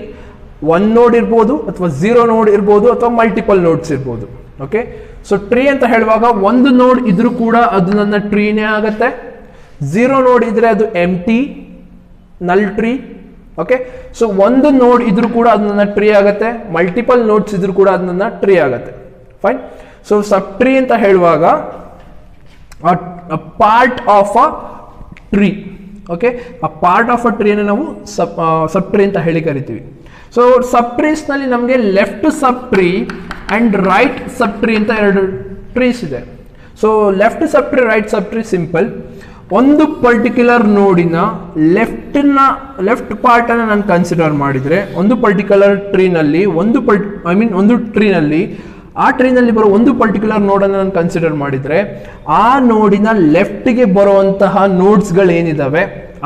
one ನೋಡ್ ಇರ್ಬೋದು, ಅಥವಾ 0 ನೋಡ್ ಇರ್ಬೋದು, ಅಥವಾ multiple notes ಇರ್ಬೋದು. Okay, so tree ಅಂತ ಹೇಳುವಾಗ ಒಂದು ನೋಡ್ ಇದ್ರೂ ಕೂಡ ಅದು ನನ್ನ ಟ್ರೀನೇ ಆಗುತ್ತೆ. 0 ನೋಡ್ ಇದ್ರೆ ಅದು ಎಂಟಿ ನಲ್ ಟ್ರೀ. ಓಕೆ, ಸೊ ಒಂದು ನೋಡ್ ಇದ್ರೂ ಕೂಡ ಅದು ನನ್ನ ಟ್ರೀ ಆಗುತ್ತೆ, ಮಲ್ಟಿಪಲ್ ನೋಡ್ಸ್ ಇದ್ರೂ ಕೂಡ ಅದು ನನ್ನ ಟ್ರೀ ಆಗುತ್ತೆ. ಫೈನ್. ಸೊ ಸಬ್ ಟ್ರೀ ಅಂತ ಹೇಳುವಾಗ part of a tree. Okay, ಆ ಪಾರ್ಟ್ ಆಫ್ ಅ ಟ್ರೀನ ನಾವು ಸಬ್ ಟ್ರೀ ಅಂತ ಹೇಳಿ ಕರಿತೀವಿ. ಸೊ ಸಬ್ ಟ್ರೀಸ್ ನಲ್ಲಿ ನಮಗೆ left sub tree and write sub tree ಅಂತ ಎರಡು ಟ್ರೀಸ್ ಇದೆ. ಸೊ ಲೆಫ್ಟ್ ಸಬ್ ಟ್ರೀ, ರೈಟ್ ಸಬ್ ಟ್ರೀ ಸಿಂಪಲ್. ಒಂದು ಪರ್ಟಿಕ್ಯುಲರ್ ನೋಡಿನ ಲೆಫ್ಟ್ ಪಾರ್ಟ್ ಅನ್ನು ನಾನು ಕನ್ಸಿಡರ್ ಮಾಡಿದ್ರೆ, ಒಂದು ಪರ್ಟಿಕ್ಯುಲರ್ ಟ್ರೀನಲ್ಲಿ ಒಂದು ಟ್ರೀನಲ್ಲಿ ಆ ಟ್ರೀನಲ್ಲಿ ಬರೋ ಒಂದು ಪರ್ಟಿಕ್ಯುಲರ್ ನೋಡನ್ನು ನಾನು ಕನ್ಸಿಡರ್ ಮಾಡಿದರೆ, ಆ ನೋಡಿನ ಲೆಫ್ಟ್ಗೆ ಬರುವಂತಹ ನೋಡ್ಸ್ಗಳೇನಿದ್ದಾವೆ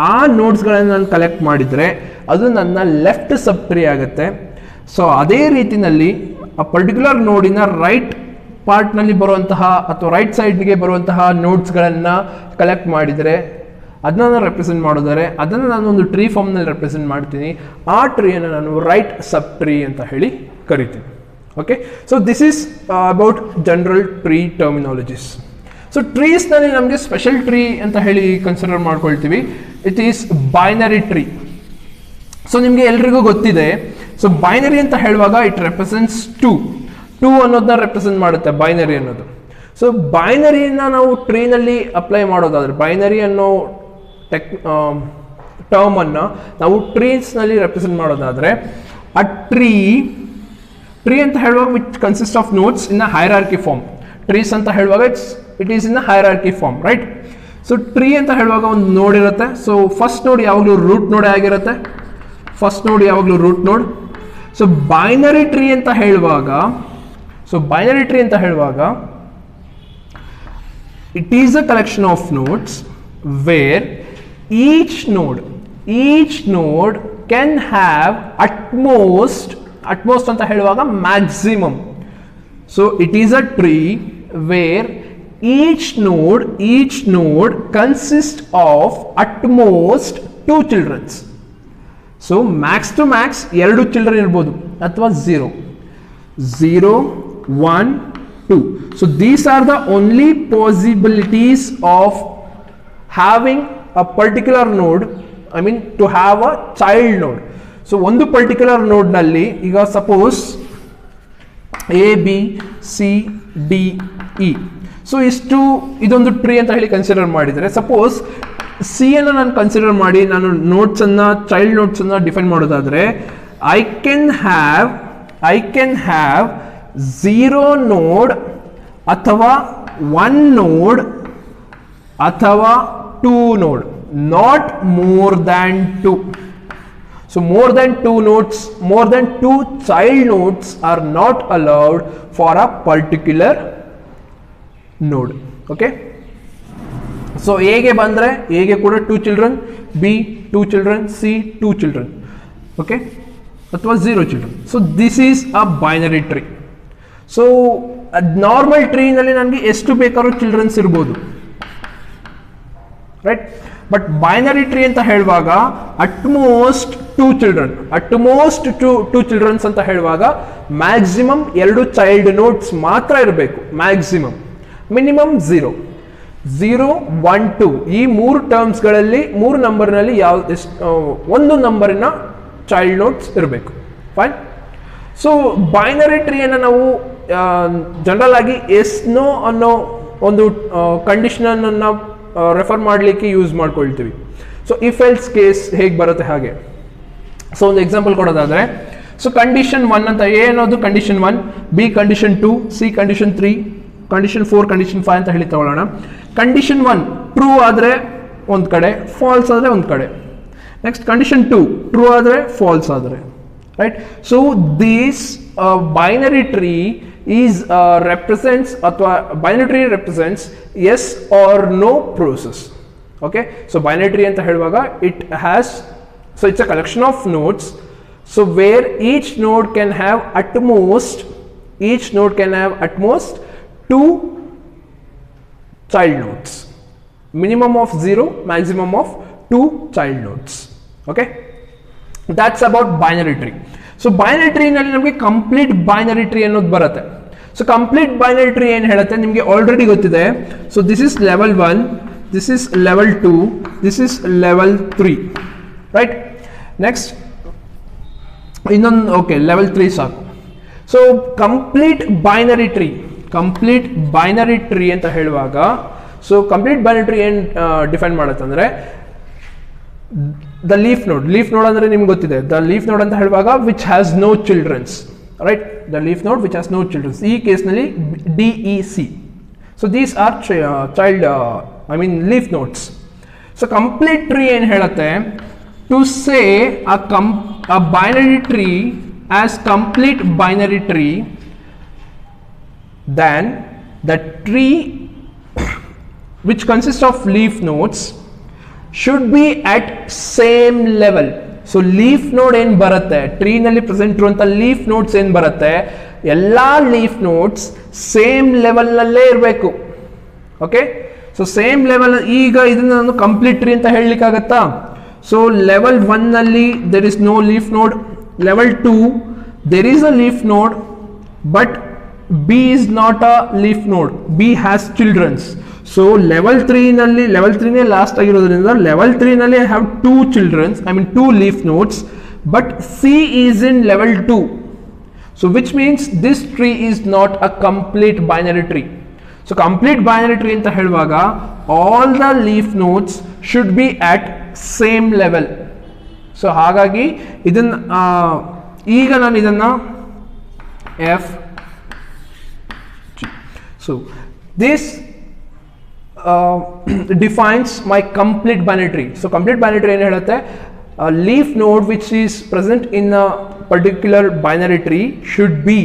ಆ ನೋಡ್ಸ್ಗಳನ್ನು ನಾನು ಕಲೆಕ್ಟ್ ಮಾಡಿದರೆ ಅದು ನನ್ನ ಲೆಫ್ಟ್ ಸಬ್ ಟ್ರೀ ಆಗುತ್ತೆ. ಸೊ ಅದೇ ರೀತಿಯಲ್ಲಿ ಆ ಪರ್ಟಿಕ್ಯುಲರ್ ನೋಡಿನ ರೈಟ್ ಪಾರ್ಟ್ನಲ್ಲಿ ಬರುವಂತಹ ಅಥವಾ ರೈಟ್ ಸೈಡ್ಗೆ ಬರುವಂತಹ ನೋಟ್ಸ್ಗಳನ್ನು ಕಲೆಕ್ಟ್ ಮಾಡಿದರೆ ಅದನ್ನು ರೆಪ್ರೆಸೆಂಟ್ ಮಾಡಿದರೆ ಅದನ್ನು ನಾನು ಒಂದು ಟ್ರೀ ಫಾರ್ಮ್ನಲ್ಲಿ ರೆಪ್ರೆಸೆಂಟ್ ಮಾಡ್ತೀನಿ. ಆ ಟ್ರೀಯನ್ನು ನಾನು ರೈಟ್ ಸಬ್ ಟ್ರೀ ಅಂತ ಹೇಳಿ ಕರಿತೀನಿ. Okay, so this is about general tree terminologies. So ಟ್ರೀಸ್ನಲ್ಲಿ ನಮಗೆ ಸ್ಪೆಷಲ್ ಟ್ರೀ ಅಂತ ಹೇಳಿ ಕನ್ಸಿಡರ್ ಮಾಡ್ಕೊಳ್ತೀವಿ. It is binary tree. So ನಿಮಗೆ ಎಲ್ರಿಗೂ ಗೊತ್ತಿದೆ, ಸೊ ಬೈನರಿ ಅಂತ ಹೇಳುವಾಗ ಇಟ್ ರೆಪ್ರೆಸೆಂಟ್ಸ್ ಟೂ ಅನ್ನೋದನ್ನ ರೆಪ್ರೆಸೆಂಟ್ ಮಾಡುತ್ತೆ ಬೈನರಿ ಅನ್ನೋದು. ಸೊ ಬೈನರಿನ ನಾವು ಟ್ರೀನಲ್ಲಿ ಅಪ್ಲೈ ಮಾಡೋದಾದ್ರೆ, ಬೈನರಿ ಅನ್ನೋ ಟರ್ಮ್ ಅನ್ನು ನಾವು ಟ್ರೀಸ್ನಲ್ಲಿ ರೆಪ್ರೆಸೆಂಟ್ ಮಾಡೋದಾದ್ರೆ, ಆ ಟ್ರೀ ಅಂತ ಹೇಳುವಾಗ which consist of nodes in a hierarchy form. Trees ಅಂತ ಹೇಳುವಾಗ it is in a hierarchy form, right? So tree ಅಂತ ಹೇಳುವಾಗ ಒಂದು ನೋಡ್ ಇರುತ್ತೆ. ಸೊ ಫಸ್ಟ್ ನೋಡ್ ಯಾವಾಗಲೂ ರೂಟ್ ನೋಡ್ ಆಗಿರುತ್ತೆ. ಸೊ ಬೈನರಿ ಟ್ರೀ ಅಂತ ಹೇಳುವಾಗ it is a collection of nodes where each node can have at most ಅಂತ ಹೇಳುವಾಗ maximum. So it is a tree where each node consist of at most 2 childrens. So max to max 2 children ಇರ್ಬೋದು, ಅಥವಾ 0, 1, 2. So these are the only possibilities of having a particular node, to have a child node. So ಒಂದು particular ನೋಡ್ನಲ್ಲಿ ಈಗ suppose ABCDE, so ಇದೊಂದು tree ಅಂತ ಹೇಳಿ consider ಮಾಡಿದರೆ, suppose C ಅನ್ನು ನಾನು ಕನ್ಸಿಡರ್ ಮಾಡಿ ನಾನು ಚೈಲ್ಡ್ ನೋಟ್ಸ್ ಅನ್ನ ಡಿಫೈನ್ ಮಾಡೋದಾದ್ರೆ, ಐ ಕ್ಯಾನ್ ಹ್ಯಾವ್ 0 ನೋಡ್ ಅಥವಾ 1 ನೋಡ್ ಅಥವಾ 2 ನೋಡ್, not more than 2. So more than 2 child nodes are not allowed for a particular node. Okay, so A ಗೆ ಬಂದ್ರೆ A ಗೆ ಕೂಡ 2 children, B 2 children, C 2 children, okay, ಅಥವಾ 0 children. So this is a binary tree. So normal tree ನಲ್ಲಿ ನನಗೆ ಎಷ್ಟು ಬೇಕಾದ್ರೂ children's ಇರ್ಬೋದು, ರೈಟ್? ಬಟ್ ಬೈನರಿ ಟ್ರೀ ಅಂತ ಹೇಳುವಾಗ ಅಟ್ಮೋಸ್ಟ್ 2 ಚಿಲ್ಡ್ರನ್ಸ್ ಅಂತ ಹೇಳುವಾಗ ಮ್ಯಾಕ್ಸಿಮಮ್ 2 ಚೈಲ್ಡ್ ನೋಟ್ಸ್ ಮಾತ್ರ ಇರಬೇಕು. ಮ್ಯಾಕ್ಸಿಮಮ್, ಮಿನಿಮಮ್ 0, 1, 2 ಈ 3 ಟರ್ಮ್ಸ್ಗಳಲ್ಲಿ 3 ನಂಬರ್ನಲ್ಲಿ ಒಂದು ನಂಬರಿನ ಚೈಲ್ಡ್ ನೋಟ್ಸ್ ಇರಬೇಕು. ಫೈನ್. ಸೊ ಬೈನರಿ ಟ್ರೀಯನ್ನು ನಾವು ಜನರಲ್ ಆಗಿ ಎಸ್ ನೋ ಅನ್ನೋ ಒಂದು ಕಂಡೀಷನನ್ನು ರೆಫರ್ ಮಾಡಲಿಕ್ಕೆ ಯೂಸ್ ಮಾಡ್ಕೊಳ್ತೀವಿ. ಸೊ ಇಫ್ ಎಲ್ಸ್ ಕೇಸ್ ಹೇಗೆ ಬರುತ್ತೆ ಹಾಗೆ. ಸೊ ಒಂದು ಎಕ್ಸಾಂಪಲ್ ಕೊಡೋದಾದ್ರೆ, ಸೊ ಕಂಡೀಷನ್ 1 ಅಂತ ಏನೋದು condition 1, B condition 2, C condition 3, condition 4, condition 5 ಅಂತ ಹೇಳಿ ತಗೊಳ್ಳೋಣ. ಕಂಡೀಷನ್ 1 ಟ್ರೂ ಆದರೆ ಒಂದು ಕಡೆ, ಫಾಲ್ಸ್ ಆದರೆ ಒಂದು ಕಡೆ. ನೆಕ್ಸ್ಟ್ ಕಂಡೀಷನ್ 2 ಟ್ರೂ ಆದರೆ, ಫಾಲ್ಸ್ ಆದರೆ, right. So this binary tree is represents ಅಥವಾ binary tree represents yes or no process. Okay, so binary tree ಅಂತ ಹೇಳುವಾಗ it has, so it's a collection of nodes, so where each node can have at most 2 child nodes, minimum of 0, maximum of 2 child nodes. Okay, that's about binary tree. So binary tree ನಲ್ಲಿ ನಮಗೆ complete binary tree ಅನ್ನೋದು ಬರುತ್ತೆ. So complete binary tree ಏನು ಹೇಳುತ್ತೆ ನಿಮಗೆ already ಗೊತ್ತಿದೆ. So this is level 1, this is level 2, this is level 3, right. Next ಇನ್ನೊಂದು, okay, level 3 ಸಾಕು. ಸೊ ಕಂಪ್ಲೀಟ್ ಬೈನರಿ ಟ್ರೀ ಅಂತ ಹೇಳುವಾಗ, ಸೊ ಕಂಪ್ಲೀಟ್ ಬೈನರಿ ಟ್ರೀ ಏನು ಡಿಫೈನ್ ಮಾಡುತ್ತಂದ್ರೆ ದ ಲೀಫ್ ನೋಡ್ ಅಂದ್ರೆ ನಿಮ್ಗೆ ಗೊತ್ತಿದೆ. ದ ಲೀಫ್ ನೋಡ್ ಅಂತ ಹೇಳುವಾಗ which has no childrens, right. The leaf node which has no childrens, ಈ ಕೇಸ್ನಲ್ಲಿ DEC. So these are child, leaf nodes. So complete tree ಏನು ಹೇಳುತ್ತೆ, to say a binary tree as complete binary tree, then the tree which consists of leaf nodes should be at same level. So leaf node ಏನು ಬರುತ್ತೆ, tree ನಲ್ಲಿ present ಇರುವಂತ leaf notes ಏನು ಬರುತ್ತೆ, ಎಲ್ಲಾ leaf notes same level ನಲ್ಲೇ ಇರಬೇಕು. Okay, so same level. ಈಗ ಇದನ್ನ ನಾನು ಕಂಪ್ಲೀಟ್ ಟ್ರೀ ಅಂತ ಹೇಳಲಿಕ್ಕಾಗತ್ತಾ? So level 1 ನಲ್ಲಿ there is no leaf node, level 2 there is a leaf node, but B is not a leaf node, B has childrens. So level 3 ನಲ್ಲಿ, level 3 ನೇ last ಆಗಿರೋದ್ರಿಂದ level 3 ನಲ್ಲಿ I have 2 childrens, 2 leaf nodes, but C is in level 2. So which means this tree is not a complete binary tree. So complete binary tree ಅಂತ ಹೇಳುವಾಗ all the leaf nodes should be at same level. So ಹಾಗಾಗಿ ಇದನ್ನ ಈಗ ನಾನು ಇದನ್ನ F. So this defines my complete binary tree. So complete binary tree ಏನು ಹೇಳುತ್ತೆ, leaf node which is present in a particular binary tree should be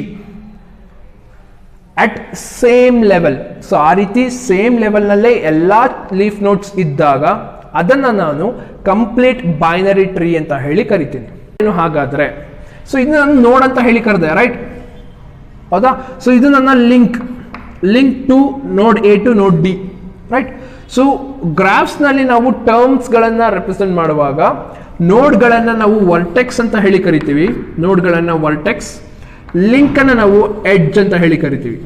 at same level. So ಆ ರೀತಿ same ಲೆವೆಲ್ನಲ್ಲೇ ಎಲ್ಲ ಲೀಫ್ ನೋಟ್ಸ್ ಇದ್ದಾಗ ಅದನ್ನು ನಾನು complete binary tree ಅಂತ ಹೇಳಿ ಕರಿತೀನಿ. ಏನು ಹಾಗಾದ್ರೆ, ಸೊ ಇದು ನಾನು ನೋಡ್ ಅಂತ ಹೇಳಿ ಕರೆದೆ, ರೈಟ್, ಹೌದಾ? ಸೊ ಇದು ನನ್ನ ಲಿಂಕ್ ಟು ನೋಡ್ A ಟು ನೋಡ್ D, ರೈಟ್. ಸೊ ಗ್ರಾಫ್ಸ್ನಲ್ಲಿ ನಾವು ಟರ್ಮ್ಸ್ಗಳನ್ನು ರೆಪ್ರೆಸೆಂಟ್ ಮಾಡುವಾಗ ನೋಡ್ಗಳನ್ನು ನಾವು ವರ್ಟೆಕ್ಸ್ ಅಂತ ಹೇಳಿ ಕರಿತೀವಿ, ನೋಡ್ಗಳನ್ನು ವರ್ಟೆಕ್ಸ್, ಲಿಂಕನ್ನು ನಾವು ಎಡ್ಜ್ ಅಂತ ಹೇಳಿ ಕರಿತೀವಿ.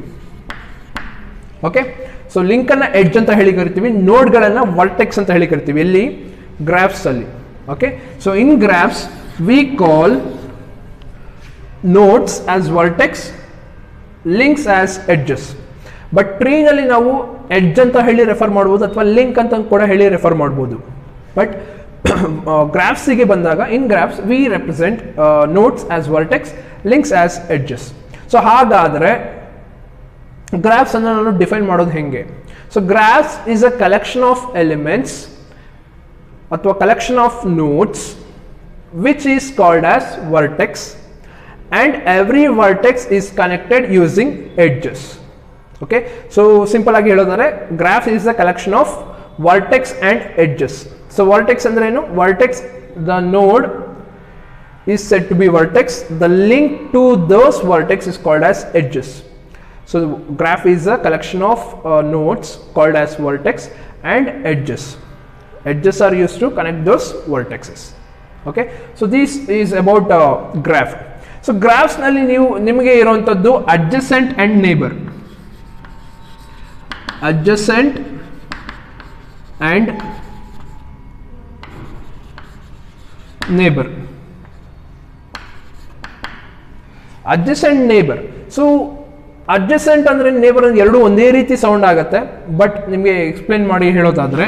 ಓಕೆ, ಸೊ ಲಿಂಕನ್ನು ಎಡ್ಜ್ ಅಂತ ಹೇಳಿ ಕರಿತೀವಿ, ನೋಡ್ಗಳನ್ನು ವರ್ಟೆಕ್ಸ್ ಅಂತ ಹೇಳಿ ಕರಿತೀವಿ. ಎಲ್ಲಿ? ಗ್ರಾಫ್ಸ್ ಅಲ್ಲಿ. Okay, so in graphs we call nodes as vertex, links as edges. But ಟ್ರೀನಲ್ಲಿ ನಾವು ಎಡ್ಜ್ ಅಂತ ಹೇಳಿ ರೆಫರ್ ಮಾಡ್ಬೋದು ಅಥವಾ ಲಿಂಕ್ ಅಂತ ಕೂಡ ಹೇಳಿ ರೆಫರ್ ಮಾಡ್ಬೋದು. ಬಟ್ ಗ್ರಾಫ್ಸಿಗೆ ಬಂದಾಗ in graphs we represent nodes as vertex, links as edges. So ಹಾಗಾದರೆ ಗ್ರಾಫ್ಸ್ ಅನ್ನು ನಾನು ಡಿಫೈನ್ ಮಾಡೋದು ಹೆಂಗೆ? So graphs is a collection of elements ಅಥವಾ collection of nodes which is called as vertex, and every vertex is connected using edges. Okay, so simple agi helodare graph is a collection of vertex and edges. So vertex andre enu? Vertex, the node is said to be vertex, the link to those vertex is called as edges. So graph is a collection of nodes called as vertex and edges. Edges are used to connect those vertexes. Okay, so this is about graph. So ಗ್ರಾಫ್ಸ್ನಲ್ಲಿ ನಿಮಗೆ ಇರುವಂಥದ್ದು adjacent and neighbour, adjacent and neighbour. Adjacent neighbour. So adjacent ಅಂದ್ರೆ neighbour ಎರಡು ಒಂದೇ ರೀತಿ sound ಆಗುತ್ತೆ, but ನಿಮಗೆ explain ಮಾಡಿ ಹೇಳೋದಾದ್ರೆ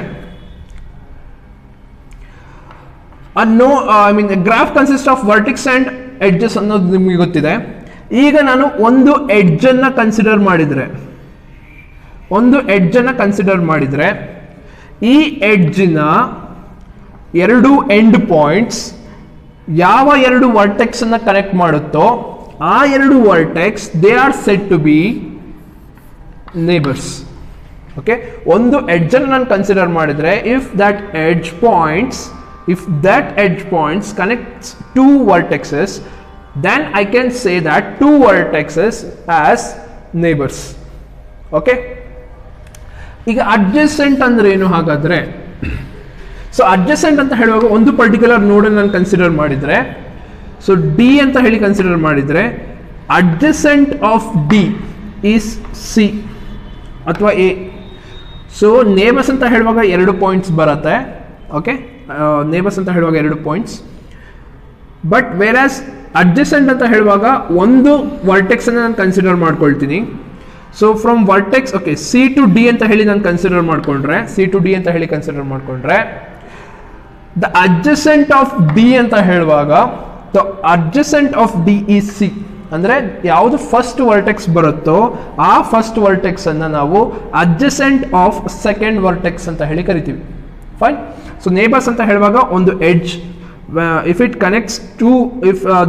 graph consist of vertex and edges ಅನ್ನೋದು ನಿಮಗೆ ಗೊತ್ತಿದೆ. ಈಗ ನಾನು ಒಂದು ಎಡ್ಜ್ ಅನ್ನ ಕನ್ಸಿಡರ್ ಮಾಡಿದ್ರೆ ಈ ಎಡ್ಜಿನ ಎರಡು ಎಂಡ್ ಪಾಯಿಂಟ್ಸ್ ಯಾವ ಎರಡು ವರ್ಟೆಕ್ಸ್ ಅನ್ನ ಕನೆಕ್ಟ್ ಮಾಡುತ್ತೋ ಆ ಎರಡು vertex they are said to be neighbours. Okay, ಒಂದು ಎಡ್ಜ್ ಅನ್ನು ನಾನು ಕನ್ಸಿಡರ್ ಮಾಡಿದ್ರೆ if that edge points connects two vertices, then I can say that two vertices as neighbors. Okay, ಈಗ adjacent ಅಂದ್ರೆ ಏನು ಹಾಗಾದ್ರೆ? ಸೊ adjacent ಅಂತ ಹೇಳುವಾಗ ಒಂದು ಪರ್ಟಿಕ್ಯುಲರ್ ನೋಡ್ ಅನ್ನು ನಾನು ಕನ್ಸಿಡರ್ ಮಾಡಿದ್ರೆ, ಸೊ D ಅಂತ ಹೇಳಿ ಕನ್ಸಿಡರ್ ಮಾಡಿದ್ರೆ adjacent of D is C ಅಥವಾ A. ಸೊ ನೇಬರ್ಸ್ ಅಂತ ಹೇಳುವಾಗ ಎರಡು ಪಾಯಿಂಟ್ಸ್ ಬರುತ್ತೆ. ಓಕೆ, ನೇಬರ್ಸ್ ಅಂತ ಹೇಳುವಾಗ ಎರಡು ಪಾಯಿಂಟ್ಸ್, ಬಟ್ ವೇರಾಸ್ ಅಡ್ಜಸೆಂಟ್ ಅಂತ ಹೇಳುವಾಗ ಒಂದು ವರ್ಟೆಕ್ಸ್ ಅನ್ನು ನಾನು ಕನ್ಸಿಡರ್ ಮಾಡ್ಕೊಳ್ತೀನಿ. So from vertex okay C to D ಅಂತ ಹೇಳಿ ನಾನು ಕನ್ಸಿಡರ್ ಮಾಡ್ಕೊಂಡ್ರೆ ದ ಅಡ್ಜಸೆಂಟ್ ಆಫ್ ಡಿ ಅಂತ ಹೇಳುವಾಗ the adjacent of D is C. ಅಂದ್ರೆ ಯಾವುದು ಫಸ್ಟ್ ವರ್ಟೆಕ್ಸ್ ಬರುತ್ತೋ ಆ ಫಸ್ಟ್ ವರ್ಟೆಕ್ಸ್ ಅನ್ನ ನಾವು ಅಡ್ಜಸೆಂಟ್ ಆಫ್ ಸೆಕೆಂಡ್ ವರ್ಟೆಕ್ಸ್ ಅಂತ ಹೇಳಿ ಕರಿತೀವಿ. ಫೈನ್. ಸೊ ನೇಬರ್ಸ್ ಅಂತ ಹೇಳುವಾಗ ಒಂದು edge, if it connects to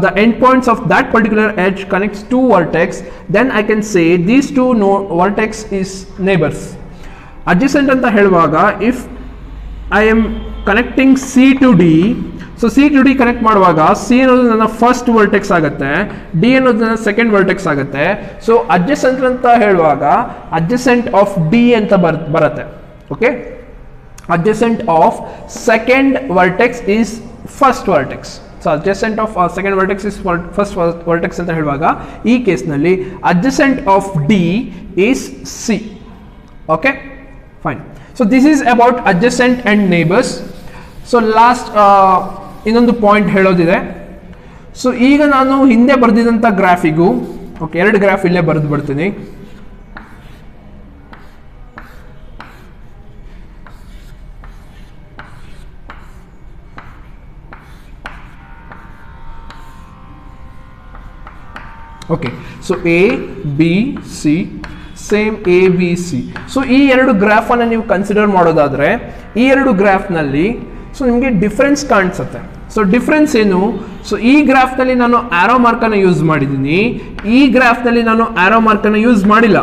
the endpoints of that particular edge connects to vertex, then I can say these two vertex is neighbors. Adjacent anta heluvaga if I am connecting C to D, so C to D connect ಮಾಡುವಾಗ C ಅನ್ನೋದು ನನ್ನ first vertex ಆಗುತ್ತೆ, D ಅನ್ನೋದು ನನ್ನ second vertex ಆಗುತ್ತೆ. So adjacent ಅಂತ ಹೇಳುವಾಗ adjacent of D ಅಂತ ಬರುತ್ತೆ. Okay, adjacent of second vertex is first vertex. So adjacent of second vertex is first vertex ಅಂತ ಹೇಳುವಾಗ ಈ ಕೇಸ್ನಲ್ಲಿ adjacent of D is C. Okay, fine. So this is about adjacent and neighbors. So last ಇನ್ನೊಂದು point ಹೇಳೋದಿದೆ. So ಈಗ ನಾನು ಹಿಂದೆ ಬರೆದಿದ್ದಂಥ ಗ್ರಾಫಿಗೂ okay ಎರಡು graph ಇಲ್ಲೇ ಬರೆದು ಬಿಡ್ತೀನಿ. Okay, so A B C same A B C. So ಈ ಎರಡು ಗ್ರಾಫನ್ನು ನೀವು ಕನ್ಸಿಡರ್ ಮಾಡೋದಾದರೆ ಈ ಎರಡು ಗ್ರಾಫ್ನಲ್ಲಿ ಸೊ ನಿಮಗೆ ಡಿಫ್ರೆನ್ಸ್ ಕಾಣಿಸುತ್ತೆ. ಸೊ ಡಿಫ್ರೆನ್ಸ್ ಏನು? ಸೊ ಈ ಗ್ರಾಫ್ನಲ್ಲಿ ನಾನು ಆರೋ ಮಾರ್ಕನ್ನು ಯೂಸ್ ಮಾಡಿದ್ದೀನಿ, ಈ ಗ್ರಾಫ್ನಲ್ಲಿ ನಾನು ಆರೋ ಮಾರ್ಕನ್ನು ಯೂಸ್ ಮಾಡಿಲ್ಲ.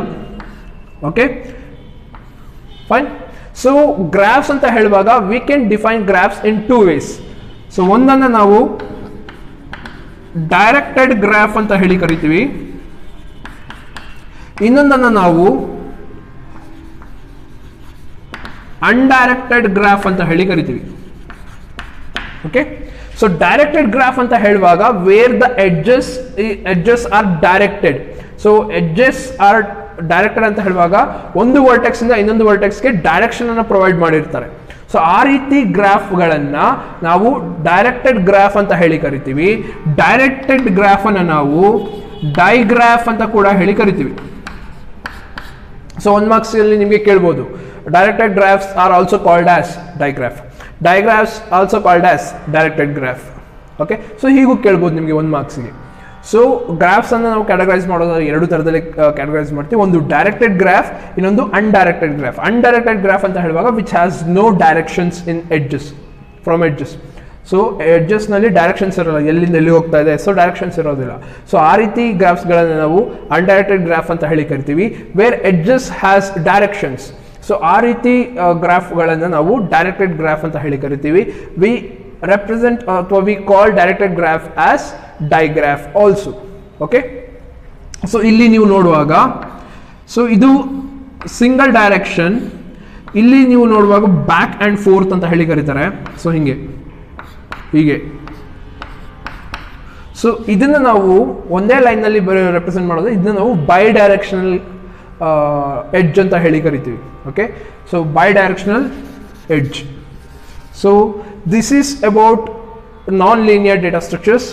Okay, fine. ಸೊ ಗ್ರಾಫ್ಸ್ ಅಂತ ಹೇಳುವಾಗ we can define graphs in two ways. So ಒಂದನ್ನು ನಾವು ಡೈರೆಕ್ಟೆಡ್ ಗ್ರಾಫ್ ಅಂತ ಹೇಳಿ ಕರಿತೀವಿ, ಇನ್ನೊಂದನ್ನು ನಾವು ಅನ್ಡೈರೆಕ್ಟೆಡ್ ಗ್ರಾಫ್ ಅಂತ ಹೇಳಿ ಕರಿತೀವಿ. ಓಕೆ, ಸೊ ಡೈರೆಕ್ಟೆಡ್ ಗ್ರಾಫ್ ಅಂತ ಹೇಳುವಾಗ where the edges are directed. So edges are directed ಅಂತ ಹೇಳುವಾಗ ಒಂದು ವರ್ಟೆಕ್ಸ್ ಇಂದ ಇನ್ನೊಂದು ವರ್ಟೆಕ್ಸ್ಗೆ ಡೈರೆಕ್ಷನ್ ಅನ್ನು ಪ್ರೊವೈಡ್ ಮಾಡಿರ್ತಾರೆ. ಸೊ ಆ ರೀತಿ ಗ್ರಾಫ್ಗಳನ್ನು ನಾವು ಡೈರೆಕ್ಟೆಡ್ ಗ್ರಾಫ್ ಅಂತ ಹೇಳಿ ಕರಿತೀವಿ. ಡೈರೆಕ್ಟೆಡ್ ಗ್ರಾಫ್ ಅನ್ನು ನಾವು ಡೈಗ್ರಾಫ್ ಅಂತ ಕೂಡ ಹೇಳಿ ಕರಿತೀವಿ. ಸೊ 1 ಮಾರ್ಕ್ಸ್ ಅಲ್ಲಿ ನಿಮಗೆ ಕೇಳ್ಬೋದು, directed graphs are also called as digraph, digraphs also called as directed graph. Okay, so ಹೀಗೂ ಕೇಳ್ಬೋದು ನಿಮಗೆ 1 ಮಾರ್ಕ್ಸ್ಗೆ. ಸೊ ಗ್ರಾಫ್ಸ್ ಅನ್ನು ನಾವು ಕ್ಯಾಟಗರೈಸ್ ಮಾಡೋದಾದ್ರೆ ಎರಡು ಥರದಲ್ಲಿ ಕ್ಯಾಟಗರೈಸ್ ಮಾಡ್ತೀವಿ. ಒಂದು ಡೈರೆಕ್ಟೆಡ್ ಗ್ರಾಫ್, ಇನ್ನೊಂದು ಅನ್ಡೈರೆಕ್ಟೆಡ್ ಗ್ರಾಫ್. ಅನ್ಡೈರೆಕ್ಟೆಡ್ ಗ್ರಾಫ್ ಅಂತ ಹೇಳುವಾಗ which has no directions in edges from edges. So ಎಡ್ಜಸ್ನಲ್ಲಿ ಡೈರೆಕ್ಷನ್ಸ್ ಇರೋಲ್ಲ, ಎಲ್ಲಿಂದ ಎಲ್ಲಿ ಹೋಗ್ತಾ ಇದೆ, ಸೊ ಡೈರೆಕ್ಷನ್ಸ್ ಇರೋದಿಲ್ಲ. ಸೊ ಆ ರೀತಿ ಗ್ರಾಫ್ಸ್ಗಳನ್ನು ನಾವು ಅನ್ಡೈರೆಕ್ಟೆಡ್ ಗ್ರಾಫ್ ಅಂತ ಹೇಳಿ ಕರಿತೀವಿ. Where edges has directions, so ಆ ರೀತಿ ಗ್ರಾಫ್ಗಳನ್ನು ನಾವು ಡೈರೆಕ್ಟೆಡ್ ಗ್ರಾಫ್ ಅಂತ ಹೇಳಿ ಕರಿತೀವಿ. ವಿ represent ಅಥವಾ we call directed graph as digraph also. Okay, so ಇಲ್ಲಿ ನೀವು ನೋಡುವಾಗ ಸೊ ಇದು ಸಿಂಗಲ್ ಡೈರೆಕ್ಷನ್, ಇಲ್ಲಿ ನೀವು ನೋಡುವಾಗ ಬ್ಯಾಕ್ ಆ್ಯಂಡ್ ಫೋರ್ತ್ ಅಂತ ಹೇಳಿ ಕರೀತಾರೆ. ಸೊ ಹೀಗೆ ಸೊ ಇದನ್ನು ನಾವು ಒಂದೇ ಲೈನ್ನಲ್ಲಿ ರೆಪ್ರೆಸೆಂಟ್ ಮಾಡೋದು, ಇದನ್ನು ನಾವು ಬೈ ಡೈರೆಕ್ಷನಲ್ ಎಡ್ಜ್ ಅಂತ ಹೇಳಿ ಕರಿತೀವಿ. Okay, so by directional edge. So this is about non-linear data structures.